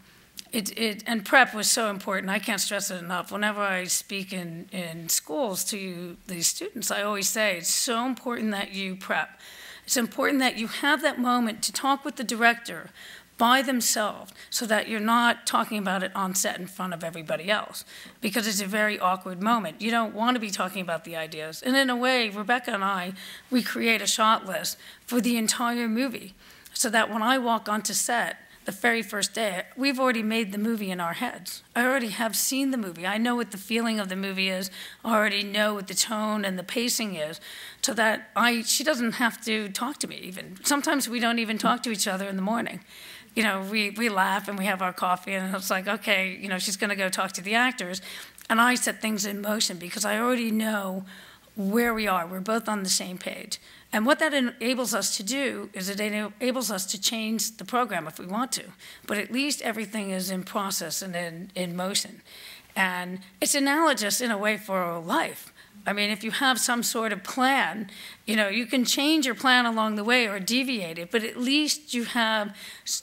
prep was so important. I can't stress it enough. Whenever I speak in schools to these students, I always say it's so important that you prep. It's important that you have that moment to talk with the director by themselves so that you're not talking about it on set in front of everybody else, because it's a very awkward moment. You don't want to be talking about the ideas. And in a way, Rebecca and I, we create a shot list for the entire movie so that when I walk onto set, the very first day, we've already made the movie in our heads. I already have seen the movie. I know what the feeling of the movie is. I already know what the tone and the pacing is, so that she doesn't have to talk to me even. Sometimes we don't even talk to each other in the morning. You know, we laugh and we have our coffee, and it's like, okay, you know, she's going to go talk to the actors. And I set things in motion because I already know where we are. We're both on the same page. And what that enables us to do is it enables us to change the program if we want to. But at least everything is in process and in motion. And it's analogous in a way for life. I mean, if you have some sort of plan, you know, you can change your plan along the way or deviate it, but at least you have,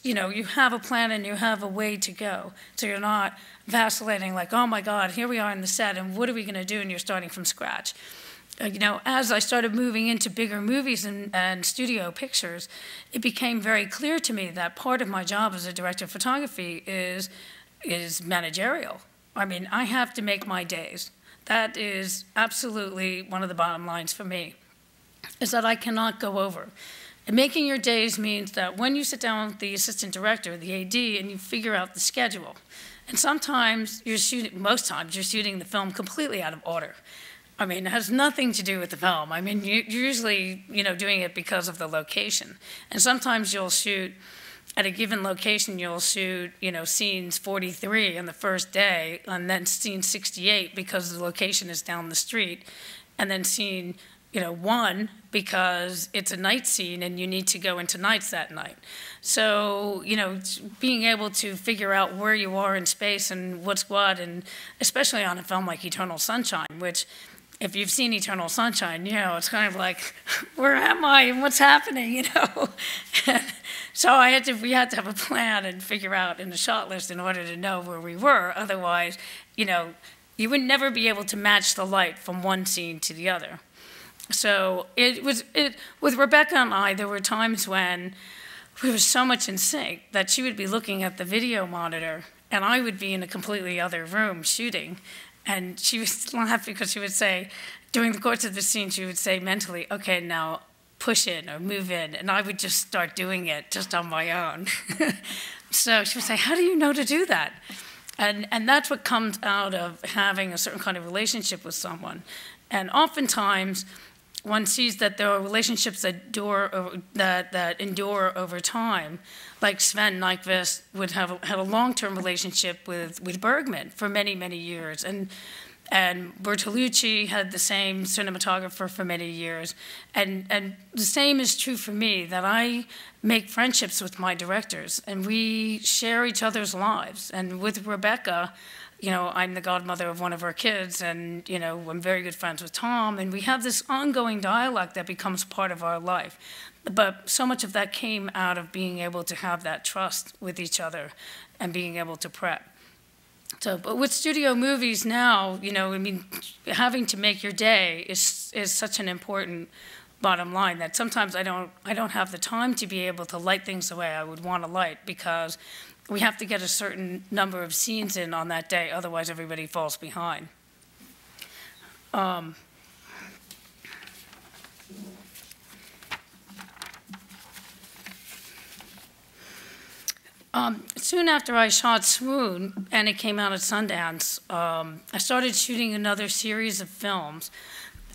you know, you have a plan and you have a way to go. So you're not vacillating like, oh my God, here we are in the set and what are we going to do? And you're starting from scratch. You know, as I started moving into bigger movies and studio pictures, it became very clear to me that part of my job as a director of photography is managerial. I mean, I have to make my days. That is absolutely one of the bottom lines for me, is that I cannot go over. And making your days means that when you sit down with the assistant director, the AD, and you figure out the schedule, and sometimes you're shooting, most times you're shooting the film completely out of order. I mean, it has nothing to do with the film. I mean, you're usually, you know, doing it because of the location. And sometimes you'll shoot, at a given location, you'll shoot, you know, scenes 43 on the first day, and then scene 68 because the location is down the street, and then scene, you know, 1 because it's a night scene and you need to go into nights that night. So, you know, being able to figure out where you are in space and what's what, and especially on a film like Eternal Sunshine, which, if you've seen Eternal Sunshine, you know, it's kind of like, where am I and what's happening, you know? So we had to have a plan and figure out in the shot list in order to know where we were. Otherwise, you know, you would never be able to match the light from one scene to the other. So with Rebecca and I, there were times when we were so much in sync that she would be looking at the video monitor and I would be in a completely other room shooting. And she would laugh because she would say, during the course of the scene, she would say mentally, okay, now push in or move in. And I would just start doing it just on my own. So she would say, how do you know to do that? And that's what comes out of having a certain kind of relationship with someone. And oftentimes, one sees that there are relationships that endure over time. Like Sven Nykvist had a long-term relationship with Bergman for many, many years. And Bertolucci had the same cinematographer for many years. And the same is true for me, that I make friendships with my directors, and we share each other's lives. And with Rebecca, you know, I'm the godmother of one of her kids, and, you know, I'm very good friends with Tom, and we have this ongoing dialogue that becomes part of our life. But so much of that came out of being able to have that trust with each other and being able to prep. So, but with studio movies now, you know, I mean, having to make your day is such an important bottom line that sometimes I don't have the time to be able to light things the way I would want to light, because we have to get a certain number of scenes in on that day, otherwise everybody falls behind. Soon after I shot Swoon, and it came out at Sundance, I started shooting another series of films,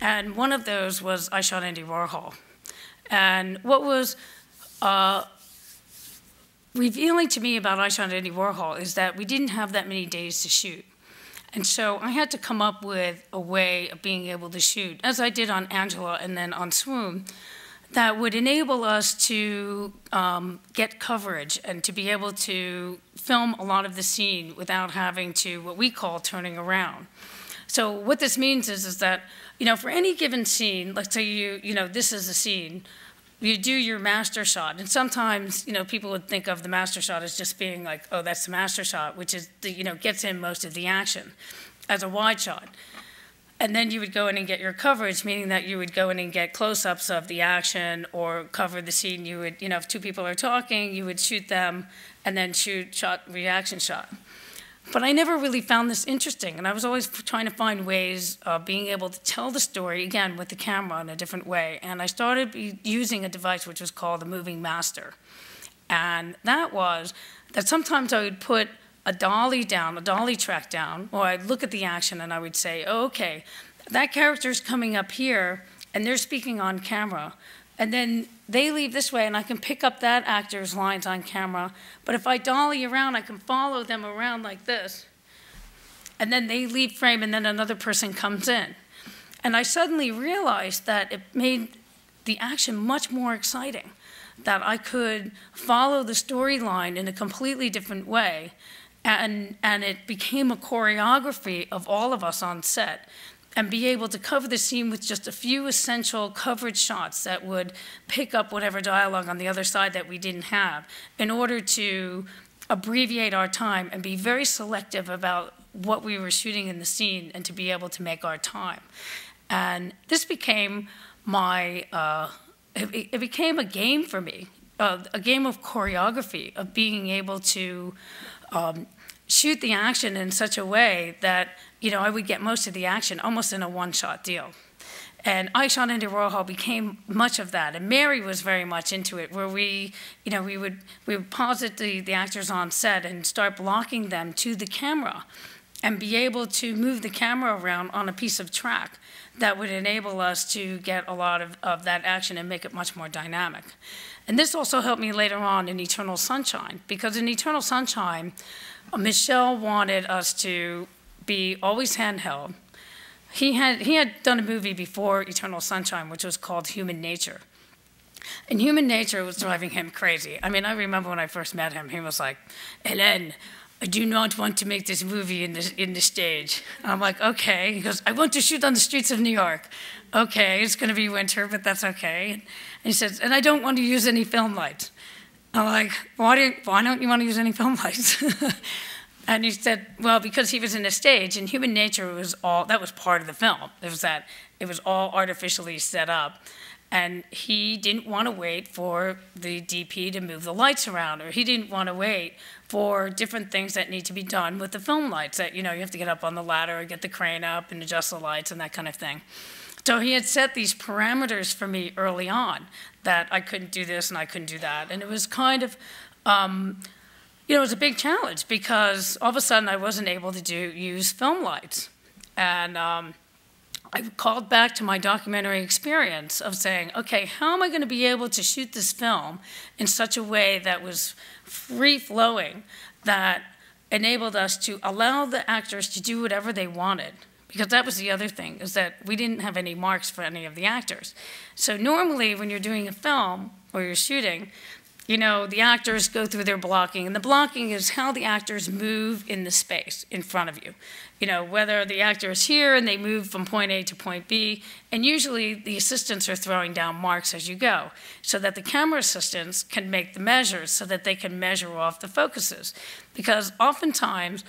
and one of those was I shot Andy Warhol. And what was revealing to me about I shot Andy Warhol is that we didn't have that many days to shoot. And so I had to come up with a way of being able to shoot, as I did on Angela and then on Swoon, that would enable us to get coverage and to be able to film a lot of the scene without having to, what we call, turning around. So what this means is that, for any given scene, let's say this is a scene, you do your master shot, and sometimes, people would think of the master shot as just being like, oh, that's the master shot, which is, gets in most of the action as a wide shot. And then you would go in and get your coverage, meaning that you would go in and get close-ups of the action or cover the scene. You would, if two people are talking, you would shoot them and then shoot reaction shot. But I never really found this interesting, and I was always trying to find ways of being able to tell the story, again, with the camera in a different way. And I started using a device which was called a moving master. And that was that sometimes I would put a dolly track down, or I'd look at the action and I would say, oh, okay, that character's coming up here and they're speaking on camera, and then they leave this way and I can pick up that actor's lines on camera, but if I dolly around, I can follow them around like this, and then they leave frame and then another person comes in. And I suddenly realized that it made the action much more exciting, that I could follow the storyline in a completely different way. And it became a choreography of all of us on set, and be able to cover the scene with just a few essential coverage shots that would pick up whatever dialogue on the other side that we didn't have, in order to abbreviate our time and be very selective about what we were shooting in the scene, and to be able to make our time. And this became it became a game for me, a game of choreography, of being able to shoot the action in such a way that, I would get most of the action almost in a one-shot deal. And I Shot into Royal Hall became much of that. And Mary was very much into it, where we would posit the actors on set and start blocking them to the camera and be able to move the camera around on a piece of track that would enable us to get a lot of that action and make it much more dynamic. And this also helped me later on in Eternal Sunshine, because in Eternal Sunshine, Michel wanted us to be always handheld. He had done a movie before Eternal Sunshine, which was called Human Nature. And Human Nature was driving him crazy. I mean, I remember when I first met him, he was like, Hélène, I do not want to make this movie in the stage. And I'm like, okay. He goes, I want to shoot on the streets of New York. Okay, it's going to be winter, but that's okay. And he says, and I don't want to use any film lights. I'm like, why don't you want to use any film lights? And he said, well, because he was in a stage, and Human Nature was that was part of the film. It was all artificially set up. And he didn't want to wait for the DP to move the lights around, or he didn't want to wait for different things that need to be done with the film lights, that, you have to get up on the ladder or get the crane up and adjust the lights and that kind of thing. So he had set these parameters for me early on, that I couldn't do this and I couldn't do that. And it was kind of, it was a big challenge, because all of a sudden I wasn't able to use film lights. And I called back to my documentary experience of saying, okay, how am I going to be able to shoot this film in such a way that was free-flowing, that enabled us to allow the actors to do whatever they wanted? Because that was the other thing, is that we didn't have any marks for any of the actors. So normally when you're doing a film or you're shooting, the actors go through their blocking, and the blocking is how the actors move in the space in front of you. Whether the actor is here and they move from point A to point B, and usually the assistants are throwing down marks as you go, so that the camera assistants can make the measures, so that they can measure off the focuses. Because oftentimes,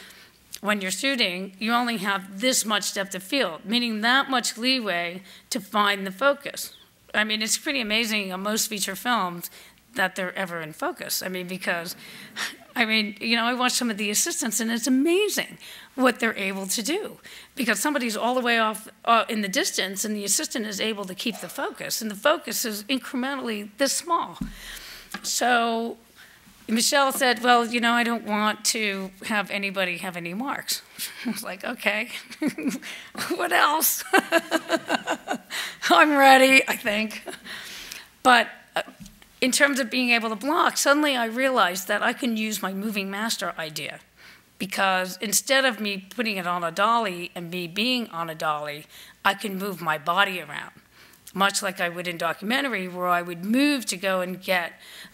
when you're shooting, you only have this much depth of field, meaning that much leeway to find the focus. I mean, it's pretty amazing on most feature films that they're ever in focus. I mean, because, I watch some of the assistants, and it's amazing what they're able to do. Because somebody's all the way off in the distance, and the assistant is able to keep the focus, and the focus is incrementally this small. So Michel said, well, I don't want to have anybody have any marks. I was like, okay, what else? I'm ready, I think. But in terms of being able to block, suddenly I realized that I can use my moving master idea, because instead of me putting it on a dolly and me being on a dolly, I can move my body around. much like I would in documentary, where I would move to go and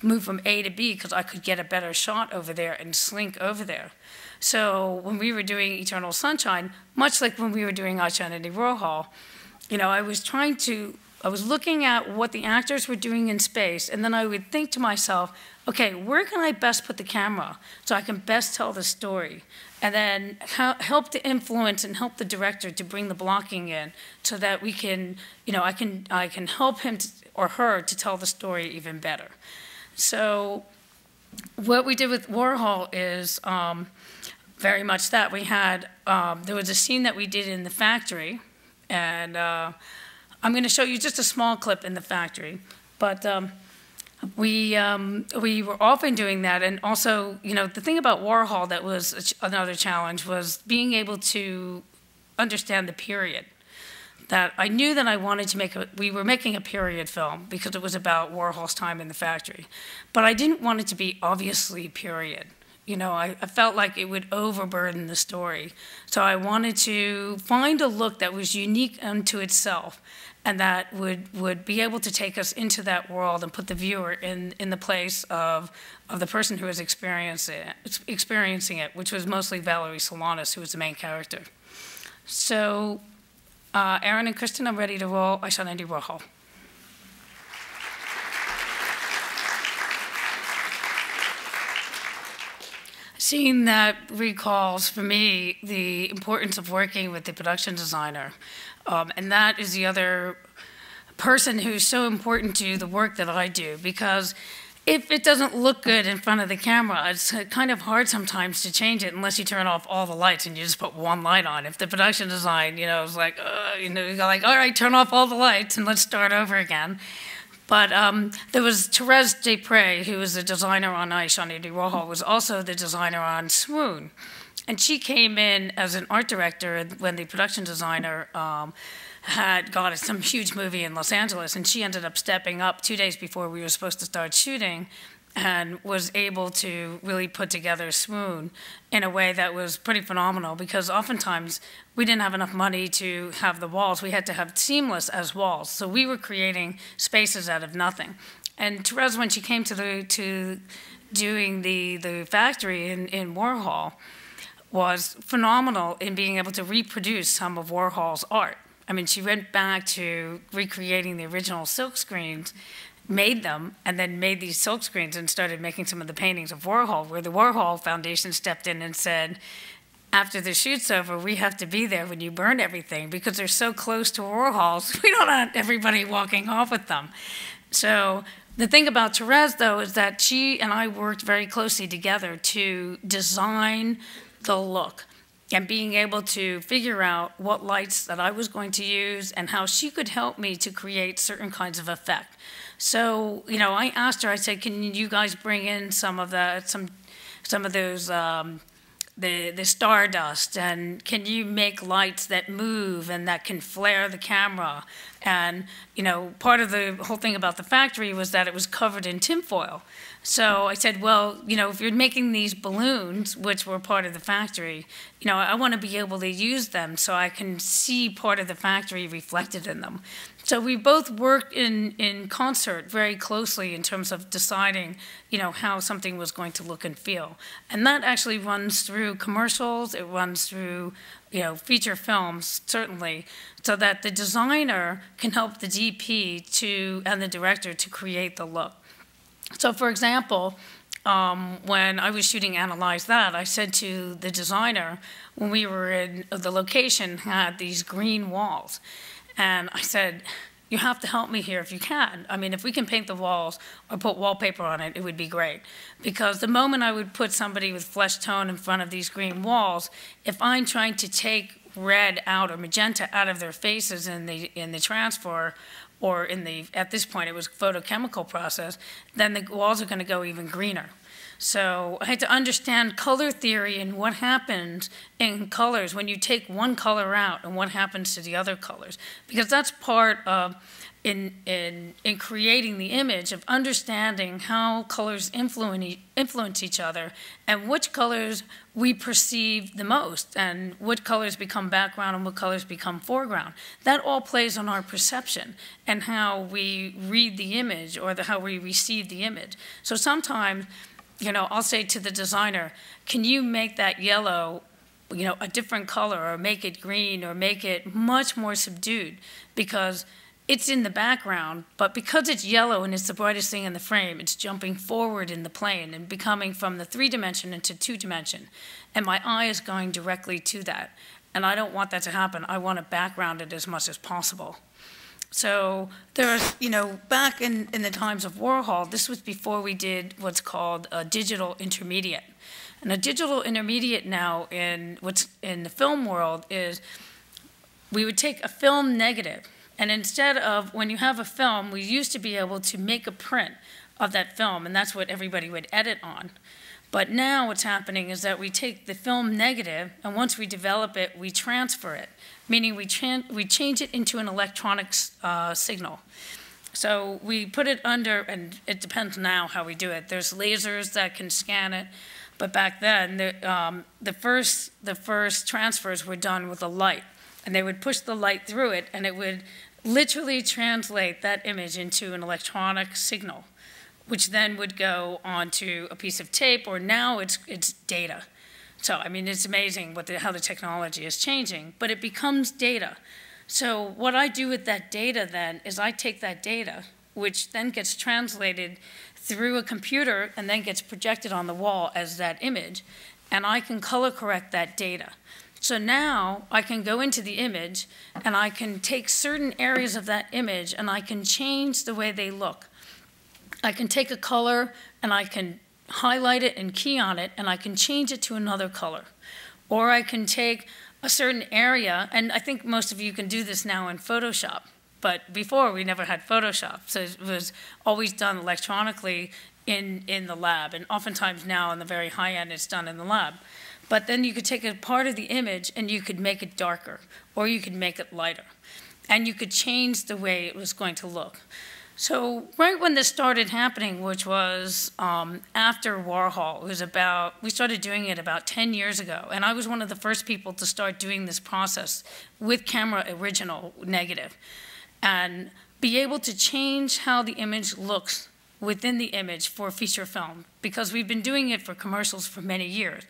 move from A to B because I could get a better shot over there and slink over there. So when we were doing Eternal Sunshine, much like when we were doing Identity Warhol, you know, I was looking at what the actors were doing in space, and then I would think to myself, okay, where can I best put the camera so I can best tell the story? And then help to influence and help the director to bring the blocking in so that we can, you know, I can help him or her to tell the story even better. So what we did with Warhol is very much that. We had, there was a scene that we did in the factory, and I'm going to show you just a small clip in the factory, but we were often doing that. And also, you know, the thing about Warhol that was another challenge was being able to understand the period. That I knew that I wanted to we were making a period film because it was about Warhol's time in the factory, but I didn't want it to be obviously period. You know, I felt like it would overburden the story. So I wanted to find a look that was unique unto itself and that would be able to take us into that world and put the viewer in the place of the person who was experiencing it, which was mostly Valerie Solanas, who was the main character. So, Aaron and Kristen, I'm ready to roll I Shall Andy Warhol. Scene that recalls, for me, the importance of working with the production designer. And that is the other person who's so important to the work that I do, because if it doesn't look good in front of the camera, it's kind of hard sometimes to change it unless you turn off all the lights and you just put one light on. If the production design, you know, is like, you know, you go like, all right, turn off all the lights and let's start over again. But there was Therese Desprez, who was the designer on I Shall Andy Warhol, was also the designer on Swoon. And she came in as an art director when the production designer had got some huge movie in Los Angeles, and she ended up stepping up 2 days before we were supposed to start shooting and was able to really put together Swoon in a way that was pretty phenomenal, because oftentimes we didn't have enough money to have the walls. We had to have seamless as walls. So we were creating spaces out of nothing. And Therese, when she came to doing the factory in Warhol, was phenomenal in being able to reproduce some of Warhol's art. I mean, she went back to recreating the original silk screens, made them, and then made these silk screens and started making some of the paintings of Warhol, where the Warhol Foundation stepped in and said, after the shoot's over, we have to be there when you burn everything because they're so close to Warhol's. We don't want everybody walking off with them. So the thing about Therese, though, is that she and I worked very closely together to design the look and being able to figure out what lights that I was going to use and how she could help me to create certain kinds of effect. So, you know, I asked her, I said, can you guys bring in some of those, the stardust, and can you make lights that move and that can flare the camera? And, you know, part of the whole thing about the factory was that it was covered in tinfoil. So I said, well, you know, if you're making these balloons, which were part of the factory, you know, I want to be able to use them so I can see part of the factory reflected in them. So we both worked in concert very closely in terms of deciding, you know, how something was going to look and feel. And that actually runs through commercials, it runs through, you know, feature films, certainly, so that the designer can help the DP and the director to create the look. So, for example, when I was shooting Analyze That, I said to the designer, when we were in the location, had these green walls. And I said, you have to help me here if you can. I mean, if we can paint the walls or put wallpaper on it, it would be great. Because the moment I would put somebody with flesh tone in front of these green walls, if I'm trying to take red out or magenta out of their faces in the transfer, or at this point it was photochemical process, then the walls are going to go even greener. So I had to understand color theory and what happens in colors when you take one color out and what happens to the other colors. Because that's part of, in creating the image, of understanding how colors influence each other and which colors we perceive the most and what colors become background and what colors become foreground. That all plays on our perception and how we read the image or how we receive the image. So sometimes, you know, I'll say to the designer, can you make that yellow, you know, a different color, or make it green, or make it much more subdued, because it's in the background, but because it's yellow and it's the brightest thing in the frame, it's jumping forward in the plane and becoming from the 3-dimension into 2-dimension. And my eye is going directly to that. And I don't want that to happen. I want to background it as much as possible. So there's, you know, back in the times of Warhol, this was before we did what's called a digital intermediate. And a digital intermediate now in the film world is we would take a film negative, and instead of, when you have a film, we used to be able to make a print of that film, and that's what everybody would edit on. But now what's happening is that we take the film negative, and once we develop it, we transfer it, meaning we change it into an electronic signal. So we put it under, and it depends now how we do it. There's lasers that can scan it, but back then, the first transfers were done with a light, and they would push the light through it, and it would literally translate that image into an electronic signal, which then would go onto a piece of tape, or now it's data. So, I mean, it's amazing how the technology is changing, but it becomes data. So what I do with that data then is I take that data, which then gets translated through a computer and then gets projected on the wall as that image, and I can color correct that data. So now I can go into the image and I can take certain areas of that image and I can change the way they look. I can take a color and I can highlight it and key on it and I can change it to another color. Or I can take a certain area, and I think most of you can do this now in Photoshop, but before we never had Photoshop, so it was always done electronically in the lab, and oftentimes now in the very high end it's done in the lab. But then you could take a part of the image and you could make it darker, or you could make it lighter. And you could change the way it was going to look. So right when this started happening, which was after Warhol, it was we started doing it about 10 years ago. And I was one of the first people to start doing this process with camera original negative. And be able to change how the image looks within the image for feature film. Because we've been doing it for commercials for many years,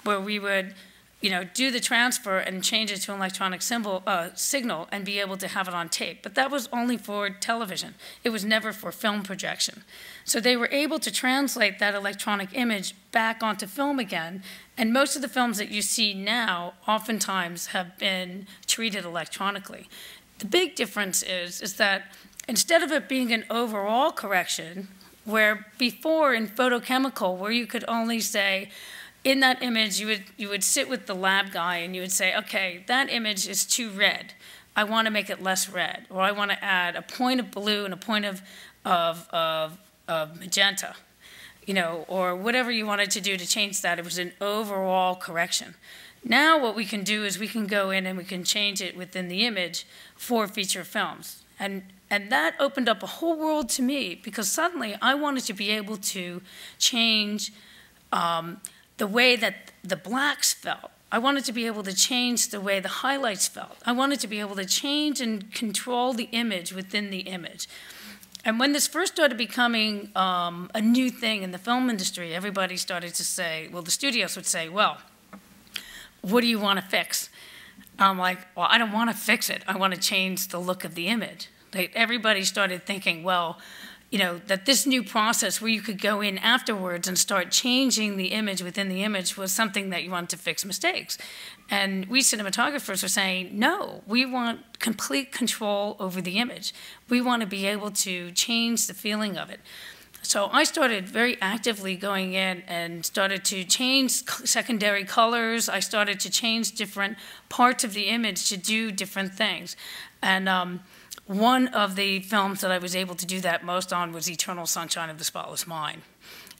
where we would, you know, do the transfer and change it to an electronic signal and be able to have it on tape. But that was only for television. It was never for film projection. So they were able to translate that electronic image back onto film again. And most of the films that you see now oftentimes have been treated electronically. The big difference is that instead of it being an overall correction, where before in photochemical, where you could only say, in that image, you would sit with the lab guy and you would say, okay, that image is too red. I want to make it less red, or I want to add a point of blue and a point of magenta, you know, or whatever you wanted to do to change that. It was an overall correction. Now what we can do is we can go in and we can change it within the image for feature films. And that opened up a whole world to me, because suddenly I wanted to be able to change the way that the blacks felt. I wanted to be able to change the way the highlights felt. I wanted to be able to change and control the image within the image. And when this first started becoming a new thing in the film industry, everybody started to say, well, the studios would say, well, what do you want to fix? I'm like, well, I don't want to fix it. I want to change the look of the image. Everybody started thinking, well, you know, that this new process where you could go in afterwards and start changing the image within the image was something that you wanted to fix mistakes. And we cinematographers are saying, no, we want complete control over the image. We want to be able to change the feeling of it. So I started very actively going in and started to change secondary colors. I started to change different parts of the image to do different things. And one of the films that I was able to do that most on was Eternal Sunshine of the Spotless Mind.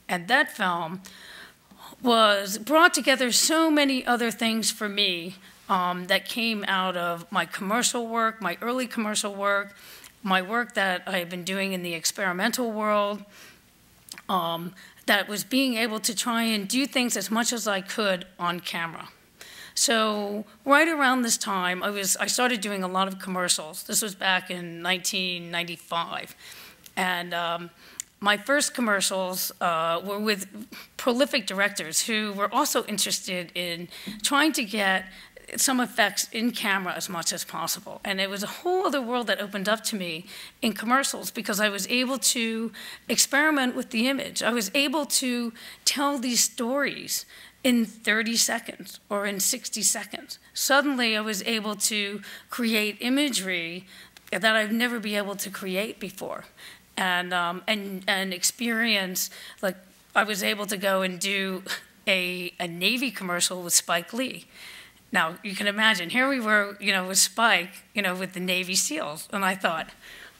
And that film brought together so many other things for me that came out of my commercial work, my early commercial work, my work that I had been doing in the experimental world, that was being able to try and do things as much as I could on camera. So right around this time, I started doing a lot of commercials. This was back in 1995. And my first commercials were with prolific directors who were also interested in trying to get some effects in camera as much as possible. And it was a whole other world that opened up to me in commercials because I was able to experiment with the image. I was able to tell these stories in 30 seconds or in 60 seconds. Suddenly I was able to create imagery that I'd never be able to create before. And experience, like I was able to go and do a Navy commercial with Spike Lee. Now, you can imagine, here we were, with Spike, with the Navy SEALs. And I thought,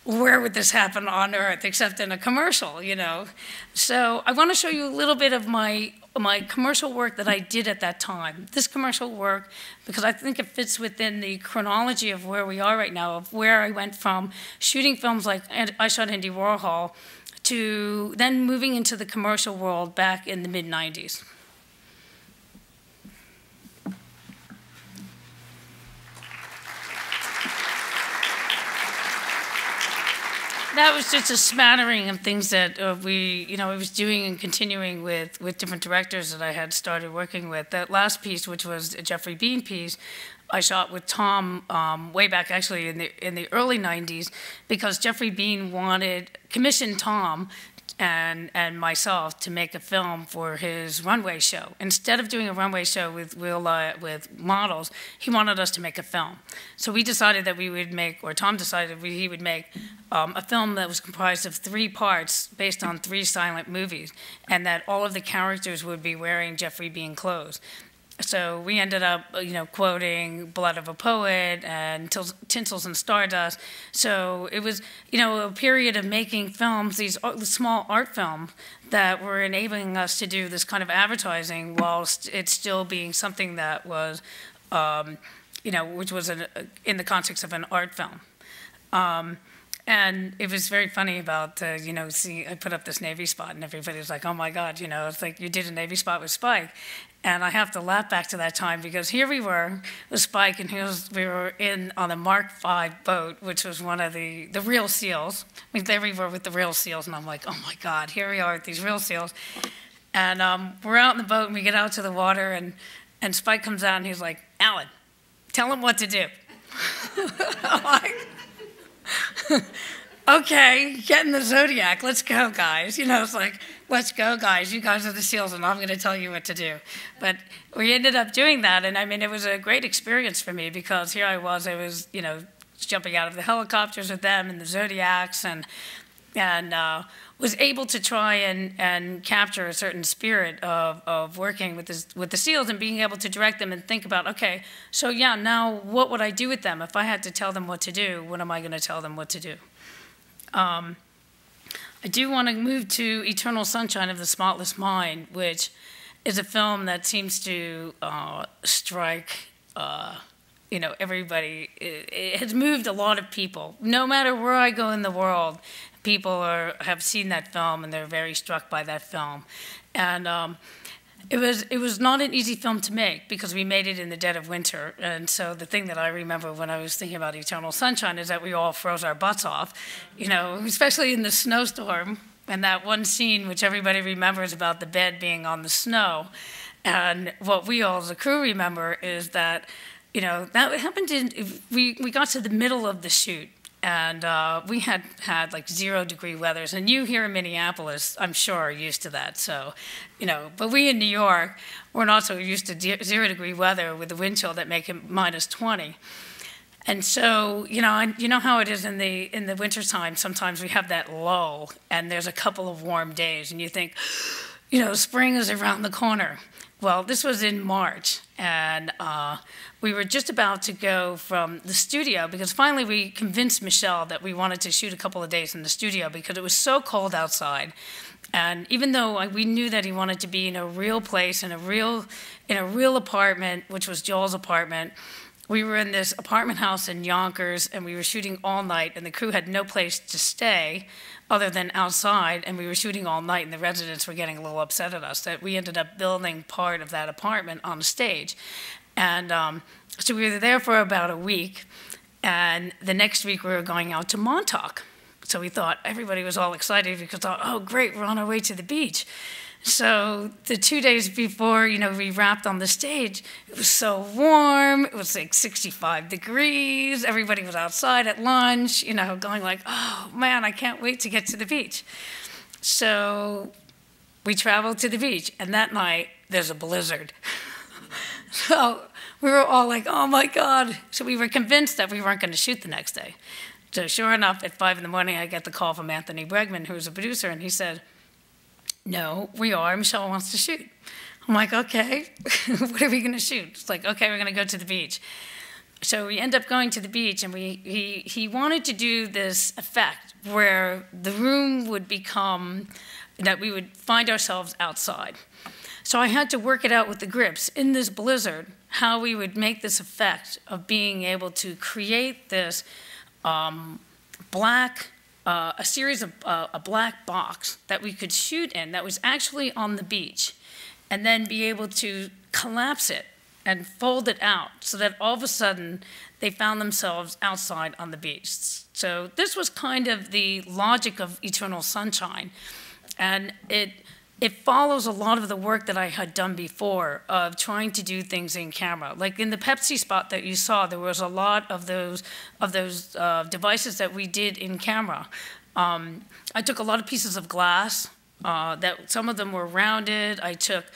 where would this happen on Earth except in a commercial, So I want to show you a little bit of my commercial work that I did at that time. This commercial work, because I think it fits within the chronology of where we are right now, of where I went from shooting films like I shot Andy Warhol to then moving into the commercial world back in the mid-90s. That was just a smattering of things that I was doing and continuing with different directors that I had started working with. That last piece, which was a Jeffrey Bean piece, I shot with Tom way back actually in the early 90s because Jeffrey Bean commissioned Tom and myself to make a film for his runway show. Instead of doing a runway show with models, he wanted us to make a film. So we decided that we would make, or Tom decided he would make a film that was comprised of 3 parts based on 3 silent movies, and that all of the characters would be wearing Jeffrey Bean clothes. So we ended up, quoting Blood of a Poet and Tinsels and Stardust. So it was, a period of making films, these small art films that were enabling us to do this kind of advertising whilst it's still being something that was, which was in the context of an art film. And it was very funny about, I put up this Navy spot and everybody was like, oh my God, it's like you did a Navy spot with Spike. And I have to laugh back to that time because here we were with Spike and we were on a Mark V boat, which was one of the real SEALs. There we were with the real SEALs and I'm like, oh my God, here we are with these real SEALs. And we're out in the boat and we get out to the water and Spike comes out and he's like, Alan, tell him what to do. I'm like, okay, get in the Zodiac, let's go, guys. It's like, let's go, guys. You guys are the SEALs, and I'm going to tell you what to do. But we ended up doing that, and I mean, it was a great experience for me because here I was, jumping out of the helicopters with them and the Zodiacs, and was able to try and capture a certain spirit of working with the SEALs and being able to direct them and think about, okay, so yeah, now what would I do with them? If I had to tell them what to do, what am I going to tell them what to do? I do want to move to Eternal Sunshine of the Spotless Mind, which is a film that seems to strike everybody. It has moved a lot of people. No matter where I go in the world, people have seen that film and they're very struck by that film. And it was not an easy film to make because we made it in the dead of winter. And so the thing that I remember when I was thinking about Eternal Sunshine is that we all froze our butts off, especially in the snowstorm. And that one scene which everybody remembers about the bed being on the snow. And what we all as a crew remember is that, that happened we got to the middle of the shoot. And we had like 0-degree weathers. And you here in Minneapolis, I'm sure, are used to that. So, but we in New York, we're not so used to 0-degree weather with the wind chill that make it -20. And so, you know how it is in the wintertime, sometimes we have that lull, and there's a couple of warm days, and you think, spring is around the corner. Well, this was in March, and we were just about to go from the studio because finally we convinced Michel that we wanted to shoot a couple of days in the studio because it was so cold outside. And even though we knew that he wanted to be in a real place, in a real apartment, which was Joel's apartment, we were in this apartment house in Yonkers, and we were shooting all night, and the crew had no place to stay other than outside, and we were shooting all night, and the residents were getting a little upset at us that we ended up building part of that apartment on the stage. And so we were there for about a week, and the next week we were going out to Montauk. So we thought, everybody was all excited because thought, oh great, we're on our way to the beach. So the 2 days before, we wrapped on the stage, it was so warm, it was like 65 degrees, everybody was outside at lunch, going like, oh man, I can't wait to get to the beach. So we traveled to the beach, and that night, there's a blizzard. So we were all like, oh my God. So we were convinced that we weren't going to shoot the next day. So sure enough, at 5 in the morning, I get the call from Anthony Bregman, who was a producer, and he said, no, we are. Michel wants to shoot. I'm like, okay, what are we going to shoot? It's like, okay, we're going to go to the beach. So we end up going to the beach, and he wanted to do this effect where the room would become, that we would find ourselves outside. So I had to work it out with the grips in this blizzard, how we would make this effect of being able to create this a series of a black box that we could shoot in that was actually on the beach, and then be able to collapse it and fold it out so that all of a sudden they found themselves outside on the beach. So this was kind of the logic of Eternal Sunshine, and it follows a lot of the work that I had done before of trying to do things in camera. Like in the Pepsi spot that you saw, there was a lot of those devices that we did in camera. I took a lot of pieces of glass, that some of them were rounded. I took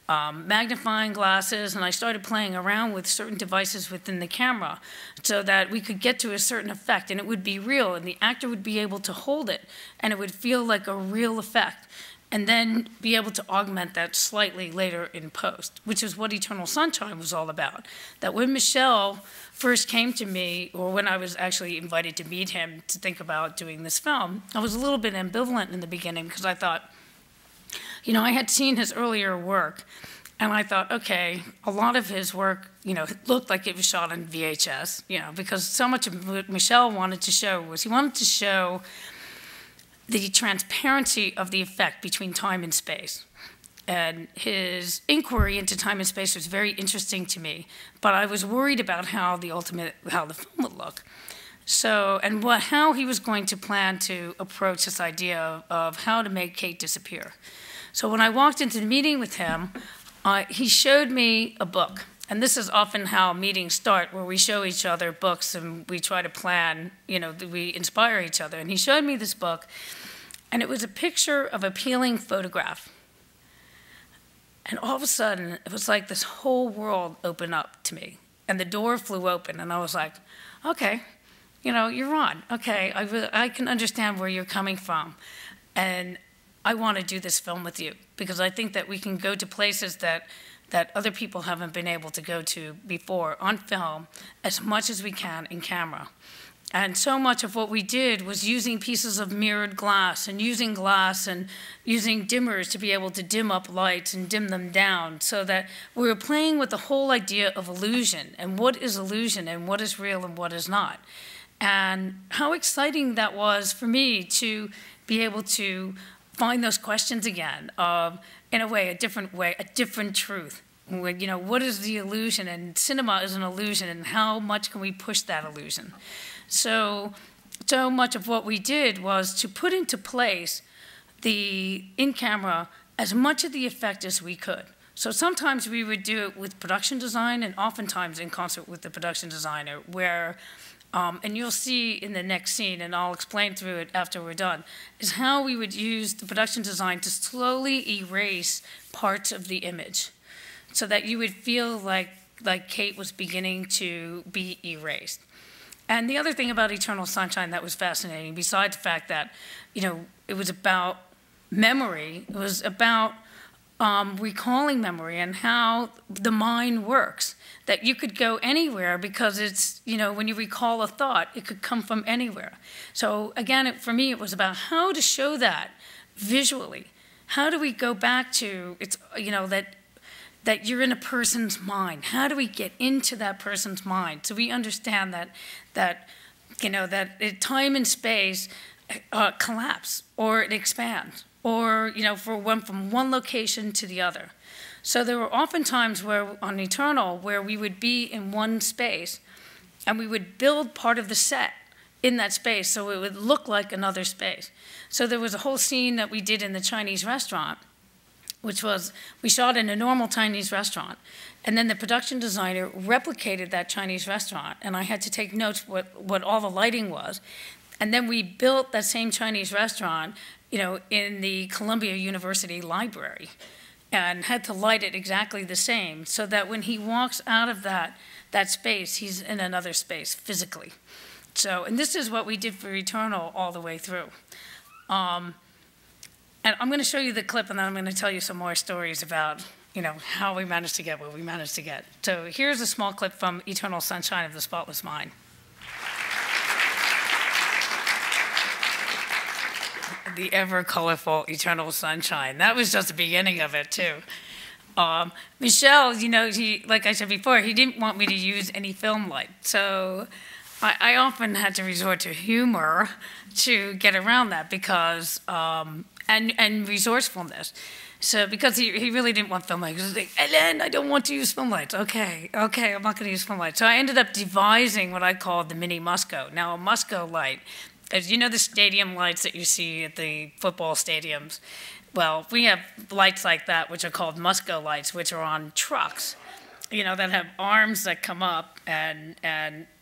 magnifying glasses, and I started playing around with certain devices within the camera so that we could get to a certain effect, and it would be real, and the actor would be able to hold it, and it would feel like a real effect, and then be able to augment that slightly later in post, which is what Eternal Sunshine was all about. That when Michel first came to me, or when I was actually invited to meet him to think about doing this film, I was a little bit ambivalent in the beginning because I thought, I had seen his earlier work, and I thought, okay, a lot of his work, looked like it was shot on VHS, because so much of what Michel wanted to show was he wanted to show the transparency of the effect between time and space. And his inquiry into time and space was very interesting to me, but I was worried about how the film would look. So, and how he was going to plan to approach this idea of how to make Kate disappear. So when I walked into the meeting with him, he showed me a book. And this is often how meetings start, where we show each other books and we try to plan, we inspire each other. And he showed me this book, and it was a picture of a peeling photograph. And all of a sudden, it was like this whole world opened up to me. And the door flew open, and I was like, okay, you're on. Okay, I can understand where you're coming from. And I want to do this film with you, because I think that we can go to places that other people haven't been able to go to before on film as much as we can in camera. And so much of what we did was using pieces of mirrored glass and using dimmers to be able to dim up lights and dim them down, so that we were playing with the whole idea of illusion and what is illusion and what is real and what is not. And how exciting that was for me to be able to find those questions again of, in a way, a different truth. What is the illusion? And cinema is an illusion, and how much can we push that illusion? So much of what we did was to put into place in camera as much of the effect as we could. So sometimes we would do it with production design, and oftentimes in concert with the production designer, where, and you'll see in the next scene, and I'll explain through it after we're done, is how we would use the production design to slowly erase parts of the image so that you would feel like Kate was beginning to be erased. And the other thing about Eternal Sunshine that was fascinating, besides the fact that, it was about memory, it was about recalling memory and how the mind works, that you could go anywhere because it's, when you recall a thought, it could come from anywhere. So again, for me, it was about how to show that visually. How do we go back to, that that you're in a person's mind. How do we get into that person's mind? So we understand that time and space collapse, or it expands, or from one location to the other. So there were often times where on Eternal where we would be in one space, and we would build part of the set in that space so it would look like another space. So there was a whole scene that we did in the Chinese restaurant, which was, we shot in a normal Chinese restaurant, and then the production designer replicated that Chinese restaurant, and I had to take notes what all the lighting was. And then we built that same Chinese restaurant, in the Columbia University library, and had to light it exactly the same, so that when he walks out of that space, he's in another space physically. So, and this is what we did for Eternal all the way through. And I'm going to show you the clip, and then I'm going to tell you some more stories about, how we managed to get what we managed to get. So here's a small clip from Eternal Sunshine of the Spotless Mind. The ever-colorful Eternal Sunshine. That was just the beginning of it, too. Michel, like I said before, he didn't want me to use any film light. So I often had to resort to humor to get around that because, and resourcefulness. So because he really didn't want film lights. He was like, Ellen, I don't want to use film lights. Okay, I'm not going to use film lights. So I ended up devising what I called the mini Musco. Now a Musco light, as you know the stadium lights that you see at the football stadiums, well, we have lights like that which are called Musco lights, which are on trucks. That have arms that come up and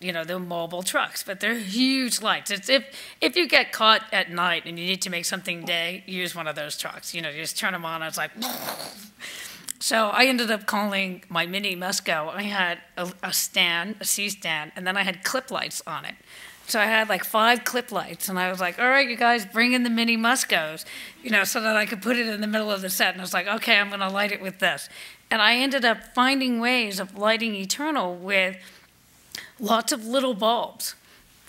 they're mobile trucks, but they're huge lights. It's if you get caught at night and you need to make something day, use one of those trucks. You just turn them on and it's like, so I ended up calling my mini Musco. I had a C-stand, and then I had clip lights on it. So I had like 5 clip lights, and I was like, all right, you guys, bring in the mini Muscos, so that I could put it in the middle of the set. And I was like, okay, I'm going to light it with this. And I ended up finding ways of lighting Eternal with lots of little bulbs.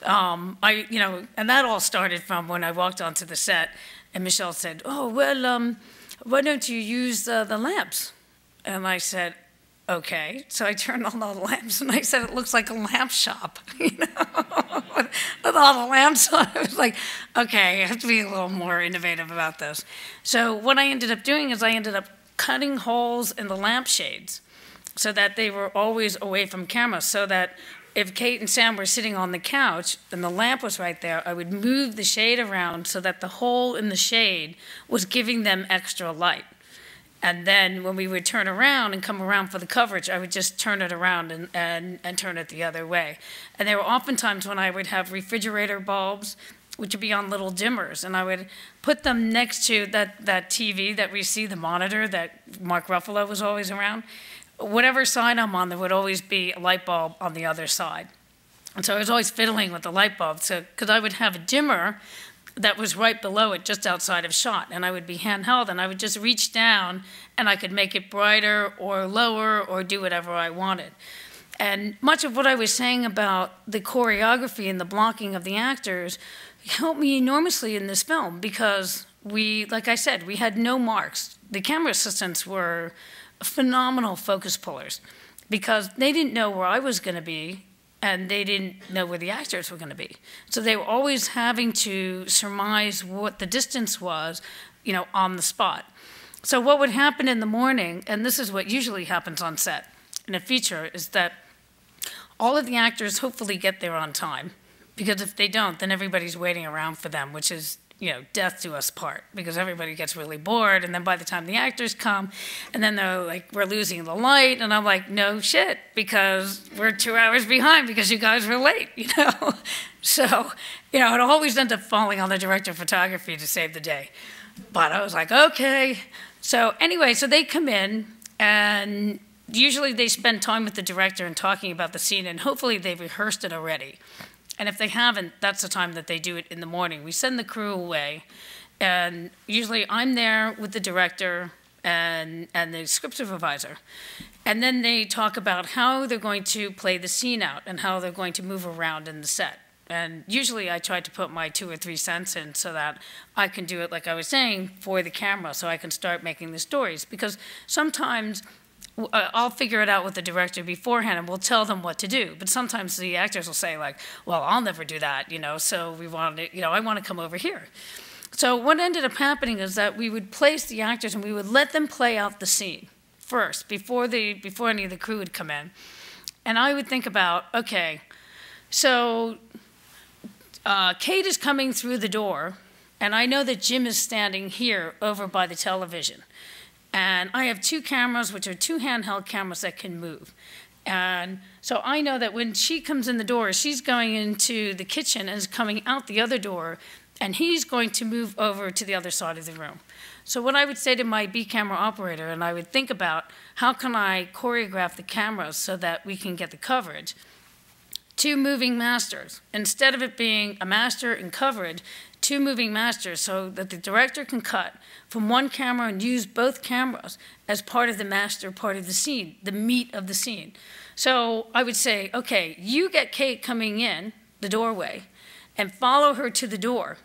And that all started from when I walked onto the set, and Michel said, oh, well, why don't you use the lamps? And I said, okay. So I turned on all the lamps, and I said, it looks like a lamp shop, with all the lamps on. I was like, okay, I have to be a little more innovative about this. So what I ended up doing is I ended up cutting holes in the lampshades so that they were always away from camera, so that if Kate and Sam were sitting on the couch and the lamp was right there, I would move the shade around so that the hole in the shade was giving them extra light. And then when we would turn around and come around for the coverage, I would just turn it around and turn it the other way. And there were often times when I would have refrigerator bulbs, which would be on little dimmers, and I would put them next to that TV that we see, the monitor that Mark Ruffalo was always around. Whatever side I'm on, there would always be a light bulb on the other side. And so I was always fiddling with the light bulb, because I would have a dimmer that was right below it, just outside of shot, and I would be handheld, and I would just reach down, and I could make it brighter or lower or do whatever I wanted. And much of what I was saying about the choreography and the blocking of the actors helped me enormously in this film, because like I said, we had no marks. The camera assistants were phenomenal focus pullers, because they didn't know where I was going to be, and they didn't know where the actors were going to be. So they were always having to surmise what the distance was, on the spot. So what would happen in the morning, and this is what usually happens on set in a feature, is that all of the actors hopefully get there on time. Because if they don't, then everybody's waiting around for them, which is, death do us part, because everybody gets really bored, and then by the time the actors come, and then they're like, we're losing the light, and I'm like, no shit, because we're 2 hours behind because you guys were late, So, it always ends up falling on the director of photography to save the day. But I was like, okay. So anyway, so they come in, and usually they spend time with the director and talking about the scene, and hopefully they've rehearsed it already. And if they haven't, that's the time that they do it in the morning. We send the crew away, and usually I'm there with the director and the script supervisor. And then they talk about how they're going to play the scene out and how they're going to move around in the set. And usually I try to put my 2 or 3 cents in so that I can do it, like I was saying, for the camera, so I can start making the stories. Because sometimes I'll figure it out with the director beforehand, and we'll tell them what to do. But sometimes the actors will say, like, well, I'll never do that, so we want to, I want to come over here. So what ended up happening is that we would place the actors and we would let them play out the scene first, before any of the crew would come in. And I would think about, okay, so Kate is coming through the door, and I know that Jim is standing here over by the television. And I have 2 cameras, which are 2 handheld cameras that can move. And so I know that when she comes in the door, she's going into the kitchen and is coming out the other door, and he's going to move over to the other side of the room. So what I would say to my B camera operator, and I would think about how can I choreograph the cameras so that we can get the coverage. 2 moving masters. Instead of it being a master and coverage, 2 moving masters so that the director can cut from one camera and use both cameras as part of the master part of the scene, the meat of the scene. So I would say, okay, you get Kate coming in the doorway and follow her to the door,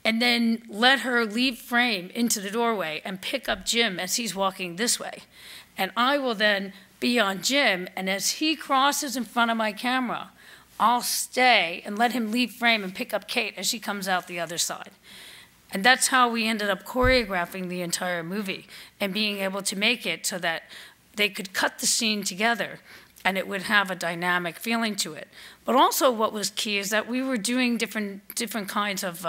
and then let her leave frame into the doorway and pick up Jim as he's walking this way. And I will then be on Jim, and as he crosses in front of my camera, I'll stay and let him leave frame and pick up Kate as she comes out the other side. And that's how we ended up choreographing the entire movie and being able to make it so that they could cut the scene together and it would have a dynamic feeling to it. But also what was key is that we were doing different kinds of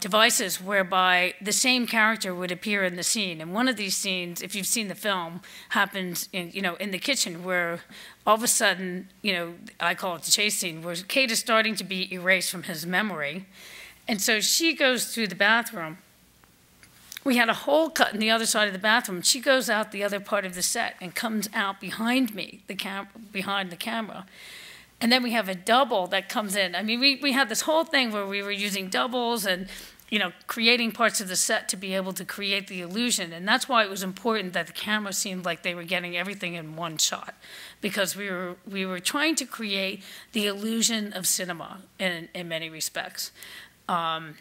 devices whereby the same character would appear in the scene. And one of these scenes, if you've seen the film, happens in the kitchen where all of a sudden, I call it the chase scene, where Kate is starting to be erased from his memory. And so she goes through the bathroom. We had a hole cut in the other side of the bathroom. She goes out the other part of the set and comes out behind me, behind the camera. And then we have a double that comes in. I mean, we had this whole thing where we were using doubles and, creating parts of the set to be able to create the illusion. And that's why it was important that the camera seemed like they were getting everything in one shot, because we were trying to create the illusion of cinema in many respects. And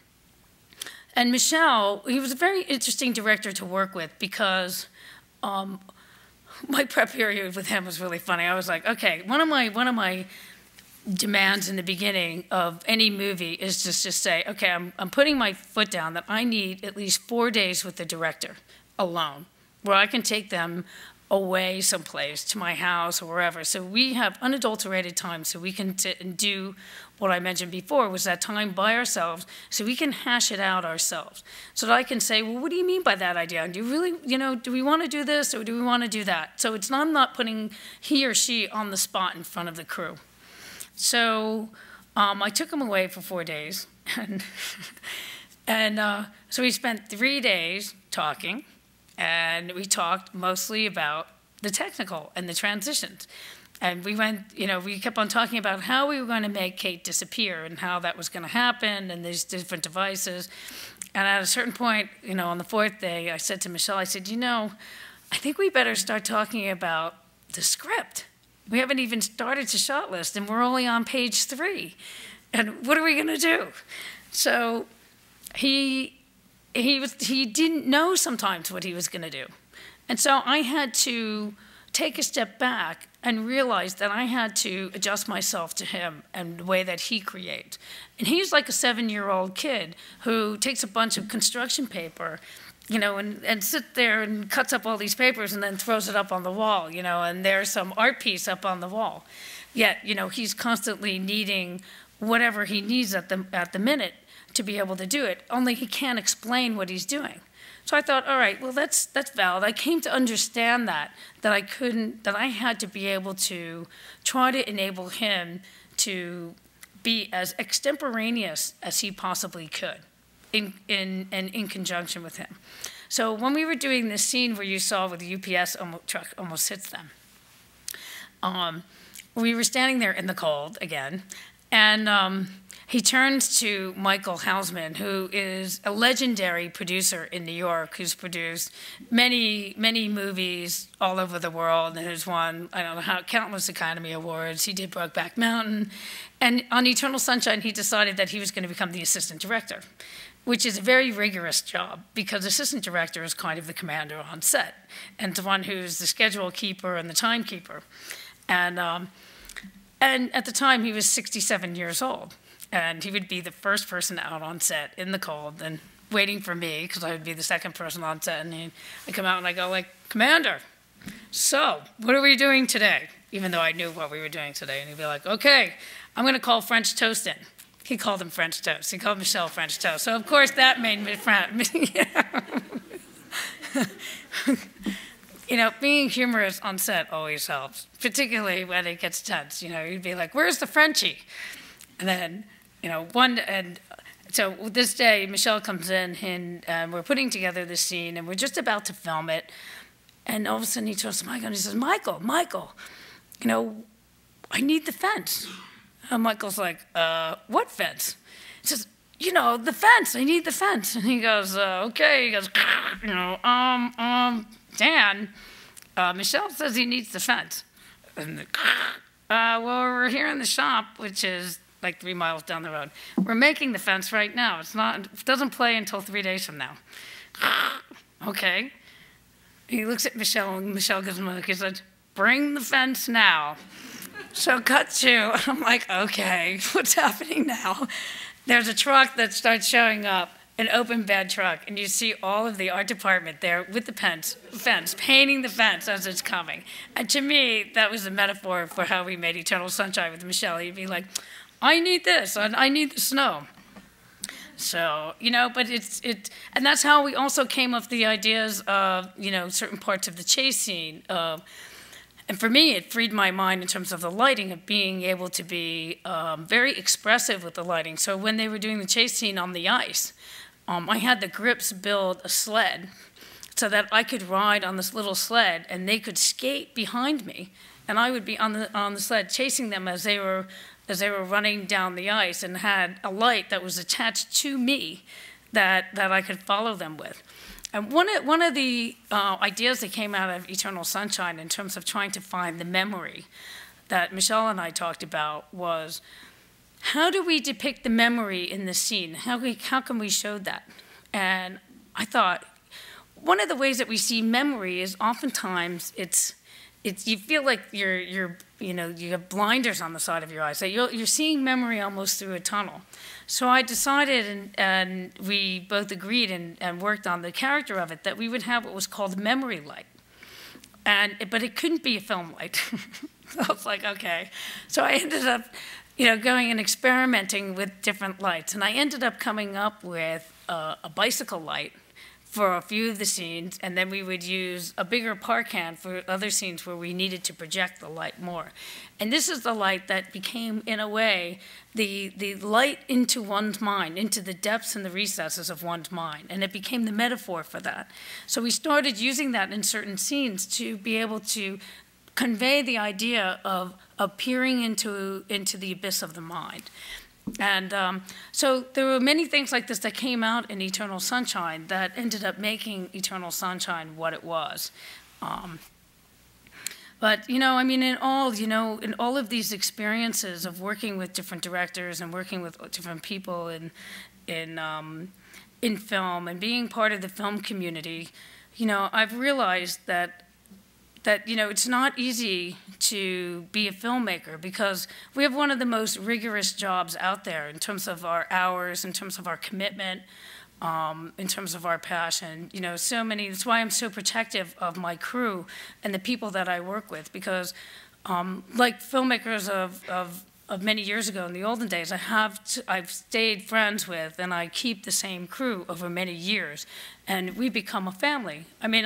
Michel, he was a very interesting director to work with because my prep period with him was really funny. I was like, okay, one of my demands in the beginning of any movie is just to say, okay, I'm putting my foot down that I need at least 4 days with the director alone, where I can take them away someplace to my house or wherever. So we have unadulterated time so we can sit and do what I mentioned before, was that time by ourselves so we can hash it out ourselves. So that I can say, well, what do you mean by that idea? Do you really, do we want to do this or do we want to do that? So I'm not putting he or she on the spot in front of the crew. So I took him away for 4 days. And so we spent 3 days talking. And we talked mostly about the technical and the transitions. And we went, we kept on talking about how we were going to make Kate disappear and how that was going to happen and these different devices. And at a certain point, on the 4th day, I said to Michel, I said, I think we better start talking about the script. We haven't even started to shot list, and we're only on page 3. And what are we going to do? So he didn't know sometimes what he was going to do. And so I had to take a step back and realize that I had to adjust myself to him and the way that he creates. And he's like a 7-year-old kid who takes a bunch of construction paper, and sits there and cuts up all these papers and then throws it up on the wall, and there's some art piece up on the wall. Yet, he's constantly needing whatever he needs at the minute to be able to do it, only he can't explain what he's doing. So I thought, all right, well, that's valid. I came to understand that I had to be able to try to enable him to be as extemporaneous as he possibly could in conjunction with him. So when we were doing this scene where you saw where the UPS truck almost hits them, we were standing there in the cold again, and he turns to Michael Hausman, who is a legendary producer in New York, who's produced many, many movies all over the world, and has won, I don't know how, countless Academy Awards. He did Brokeback Mountain. And on Eternal Sunshine, he decided that he was going to become the assistant director. which is a very rigorous job because assistant director is kind of the commander on set and the one who's the schedule keeper and the timekeeper. And at the time, he was 67 years old. And he would be the first person out on set in the cold and waiting for me because I would be the second person on set. And I come out and I go like, Commander, so what are we doing today? Even though I knew what we were doing today. And he'd be like, okay, I'm going to call French toast in. He called him French toast. He called Michel French toast. So, of course, that made me You know, being humorous on set always helps, particularly when it gets tense. You know, you'd be like, where's the Frenchie? And then, you know, so this day, Michel comes in, and we're putting together this scene, and we're just about to film it. And all of a sudden, he turns to Michael, and he says, Michael, you know, I need the fence. And Michael's like, what fence? He says, you know, the fence, I need the fence. And he goes, okay. He goes, you know, Dan, Michel says he needs the fence. And well, we're here in the shop, which is like 3 miles down the road. We're making the fence right now. It doesn't play until 3 days from now. Okay. He looks at Michel, and Michel gives him a look. He said, bring the fence now. So cut to, I'm like, okay, what's happening now? There's a truck that starts showing up, an open bed truck, and you see all of the art department there with the fence, painting the fence as it's coming. And to me, that was a metaphor for how we made Eternal Sunshine with Michel. He'd be like, I need this, and I need the snow. So, you know, but and that's how we also came up with the ideas of, you know, certain parts of the chase scene. And for me, it freed my mind in terms of the lighting, of being able to be very expressive with the lighting. So when they were doing the chase scene on the ice, I had the grips build a sled so that I could ride on this little sled, and they could skate behind me, and I would be on the sled chasing them as they were running down the ice, and had a light that was attached to me that I could follow them with. And one of the ideas that came out of Eternal Sunshine in terms of trying to find the memory that Michel and I talked about was, how do we depict the memory in the scene? How can we show that? And I thought, one of the ways that we see memory is oftentimes you feel like you have blinders on the side of your eyes. So you're seeing memory almost through a tunnel. So I decided, and we both agreed and worked on the character of it, that we would have what was called memory light. But it couldn't be a film light. So I was like, okay. So I ended up, you know, going and experimenting with different lights. And I ended up coming up with a bicycle light for a few of the scenes, and then we would use a bigger parkan for other scenes where we needed to project the light more. And this is the light that became, in a way, the light into one's mind, into the depths and the recesses of one's mind, and it became the metaphor for that. So we started using that in certain scenes to be able to convey the idea of peering into the abyss of the mind. And so there were many things like this that came out in Eternal Sunshine that ended up making Eternal Sunshine what it was. But, you know, I mean, in all of these experiences of working with different directors and working with different people in film and being part of the film community, you know, I've realized that you know, it's not easy to be a filmmaker because we have one of the most rigorous jobs out there in terms of our hours, in terms of our commitment, in terms of our passion. You know, that's why I'm so protective of my crew and the people that I work with, because like filmmakers of many years ago in the olden days, I've stayed friends with, and I keep the same crew over many years, and we become a family. I mean,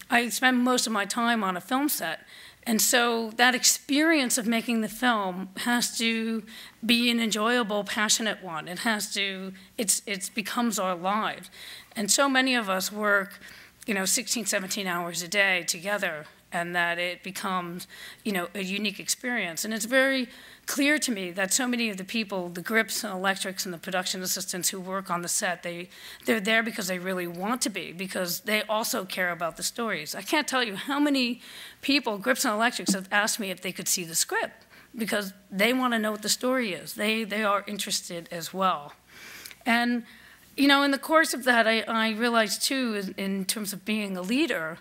I spend most of my time on a film set, and so that experience of making the film has to be an enjoyable, passionate one. It becomes our lives. And so many of us work, you know, 16, 17 hours a day together, and that it becomes, you know, a unique experience. And it's very clear to me that so many of the people, the grips and electrics and the production assistants who work on the set, they're there because they really want to be, because they also care about the stories. I can't tell you how many people, grips and electrics, have asked me if they could see the script, because they want to know what the story is. They are interested as well. And you know, in the course of that, I realized too, in terms of being a leader,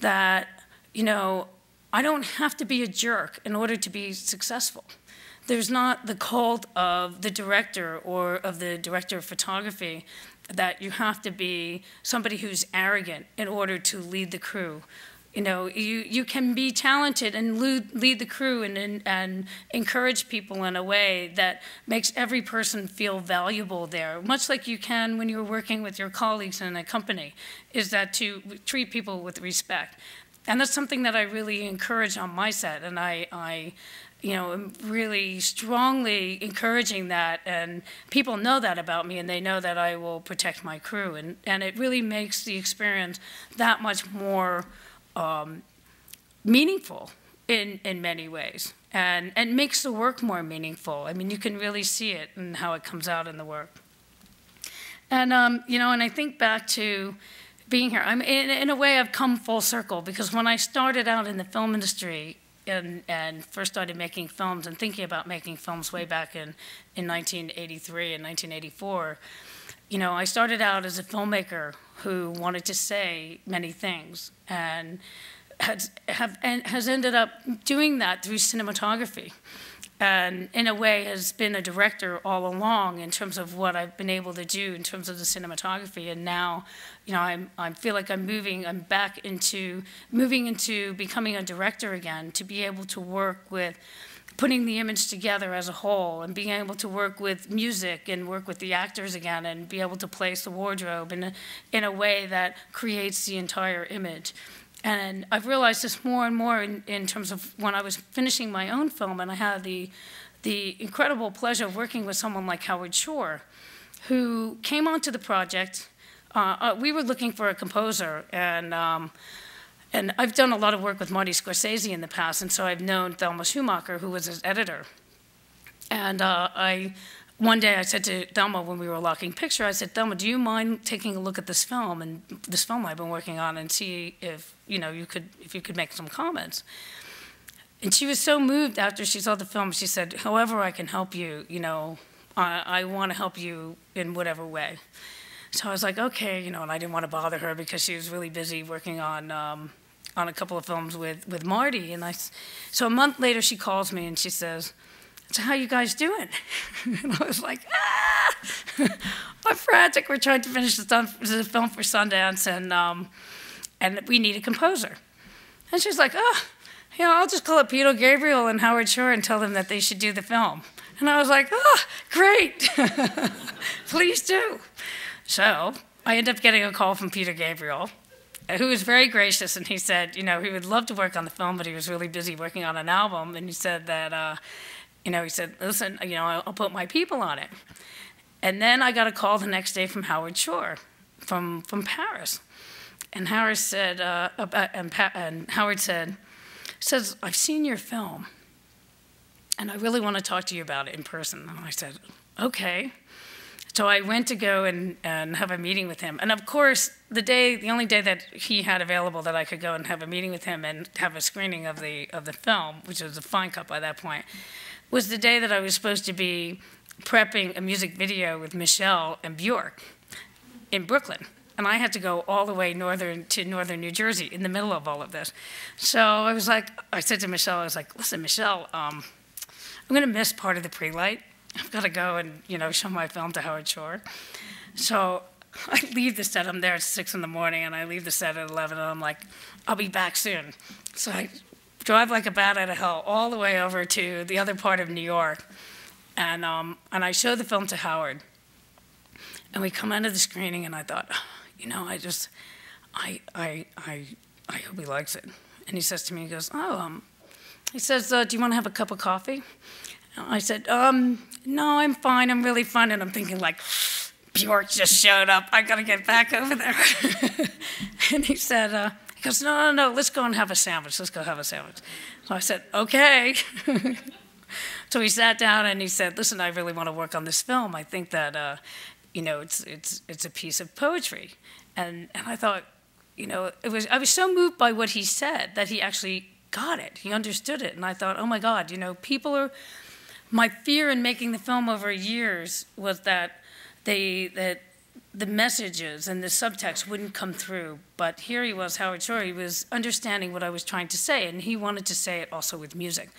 that, you know, I don't have to be a jerk in order to be successful. There's not the cult of the director or of the director of photography that you have to be somebody who's arrogant in order to lead the crew. You know, you can be talented and lead the crew and encourage people in a way that makes every person feel valuable there, much like you can when you're working with your colleagues in a company, is that to treat people with respect. And that's something that I really encourage on my set, and I you know, am really strongly encouraging that, and people know that about me, and they know that I will protect my crew, and it really makes the experience that much more meaningful in many ways, and makes the work more meaningful. I mean, you can really see it in how it comes out in the work. And, you know, and I think back to being here. In a way, I've come full circle, because when I started out in the film industry and first started making films and thinking about making films way back in 1983 and 1984, you know, I started out as a filmmaker who wanted to say many things, and has ended up doing that through cinematography, and in a way has been a director all along in terms of what I've been able to do in terms of the cinematography. And now, you know, I feel like I'm moving into becoming a director again, to be able to work with putting the image together as a whole, and being able to work with music and work with the actors again, and be able to place the wardrobe in a way that creates the entire image. And I've realized this more and more in terms of when I was finishing my own film, and I had the incredible pleasure of working with someone like Howard Shore, who came onto the project. We were looking for a composer, and I've done a lot of work with Marty Scorsese in the past, and so I've known Thelma Schumacher, who was his editor. And one day I said to Thelma, when we were locking picture, I said, Thelma, do you mind taking a look at this film, and this film I've been working on, and see if, you know, if you could make some comments? And she was so moved after she saw the film. She said, however I can help you, you know, I want to help you in whatever way. So I was like, okay, you know, and I didn't want to bother her because she was really busy working on a couple of films with Marty. And so a month later, she calls me and she says, so how you guys doing? And I was like, I'm frantic. We're trying to finish the film for Sundance, and we need a composer. And she's like, oh, you know, I'll just call up Peter Gabriel and Howard Shore and tell them that they should do the film. And I was like, oh, great. Please do. So I ended up getting a call from Peter Gabriel, who was very gracious, and he said, you know, he would love to work on the film, but he was really busy working on an album, and he said that, you know, he said, listen, you know, I'll put my people on it. And then I got a call the next day from Howard Shore, from Paris. And Howard said, Howard says, I've seen your film, and I really want to talk to you about it in person. And I said, okay. So I went to go and have a meeting with him. And of course, the only day that he had available that I could go and have a meeting with him and have a screening of the film, which was a fine cut by that point, was the day that I was supposed to be prepping a music video with Michel and Bjork in Brooklyn. And I had to go all the way to northern New Jersey in the middle of all of this. So I was like, I said to Michel, I was like, listen, Michel, I'm going to miss part of the pre-light. I've got to go and, you know, show my film to Howard Shore. So I leave the set. I'm there at 6 in the morning, and I leave the set at 11, and I'm like, I'll be back soon. So I drive like a bat out of hell all the way over to the other part of New York, and I show the film to Howard. And we come out of the screening, and I thought, you know, I hope he likes it. And he says to me, he goes, he says, do you want to have a cup of coffee? I said, no, I'm fine. I'm really fine. And I'm thinking, like, Bjork just showed up. I got to get back over there. And he said, he goes, no, let's go and have a sandwich. Let's go have a sandwich. So I said, okay. So we sat down, and he said, listen, I really want to work on this film. I think that, you know, it's a piece of poetry. And I thought, you know, I was so moved by what he said that he actually got it. He understood it. And I thought, oh, my God, you know, my fear in making the film over years was that the messages and the subtext wouldn't come through. But here he was, Howard Shore, he was understanding what I was trying to say, and he wanted to say it also with music.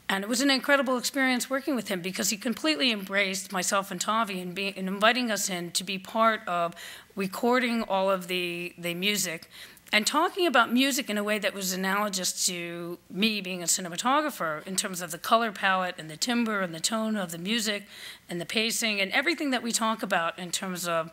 And it was an incredible experience working with him because he completely embraced myself and Tavi and inviting us in to be part of recording all of the music and talking about music in a way that was analogous to me being a cinematographer in terms of the color palette and the timbre and the tone of the music and the pacing and everything that we talk about in terms of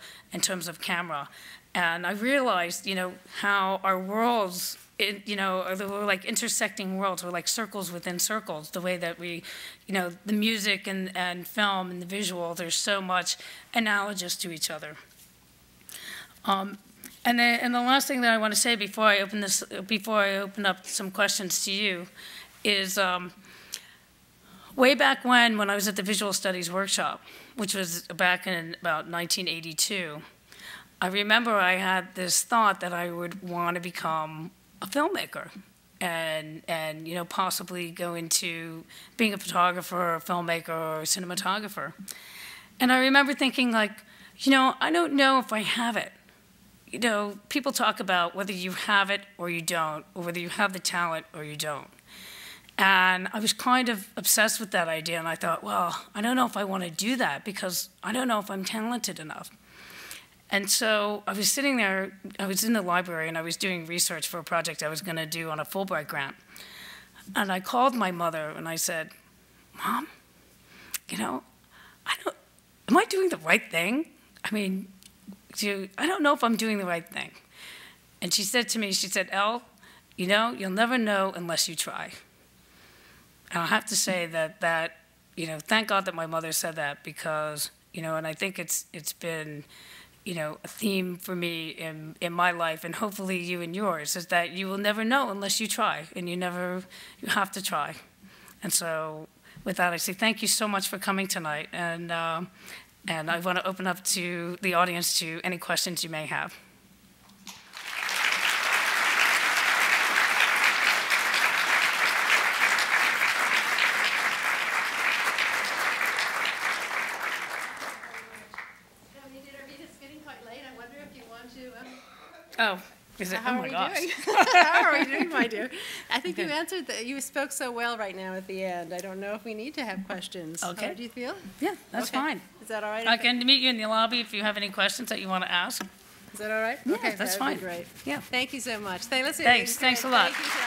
camera. And I realized, you know, how our worlds, you know, we're like intersecting worlds, we're like circles within circles, the way that we, you know, the music and film and the visual, there's so much analogous to each other. And the last thing that I want to say before I open up some questions to you is way back when I was at the Visual Studies Workshop, which was back in about 1982, I remember I had this thought that I would want to become a filmmaker and you know, possibly go into being a photographer or a filmmaker or a cinematographer. And I remember thinking, like, you know, I don't know if I have it. You know, people talk about whether you have it or you don't, or whether you have the talent or you don't. And I was kind of obsessed with that idea, and I thought, well, I don't know if I want to do that because I don't know if I'm talented enough. And so I was sitting there, I was in the library, and I was doing research for a project I was going to do on a Fulbright grant. And I called my mother, and I said, Mom, you know, am I doing the right thing? I mean, I don't know if I'm doing the right thing. And she said to me, she said, Elle, you know, you'll never know unless you try. And I have to say that, you know, thank God that my mother said that because, you know, and I think it's been, you know, a theme for me in my life and hopefully you and yours is that you will never know unless you try and you have to try. And so with that, I say thank you so much for coming tonight. And I want to open up to the audience to any questions you may have. Oh, is it? Oh my gosh. How are we doing, my dear? I think you answered that. You spoke so well right now at the end. I don't know if we need to have questions. Okay. How do you feel? Yeah, that's fine. Is that all right? I can meet you in the lobby if you have any questions that you want to ask. Is that all right? Yeah, okay, that's that would fine. be great. Yeah. Thanks so much. Thanks a lot. Thank you.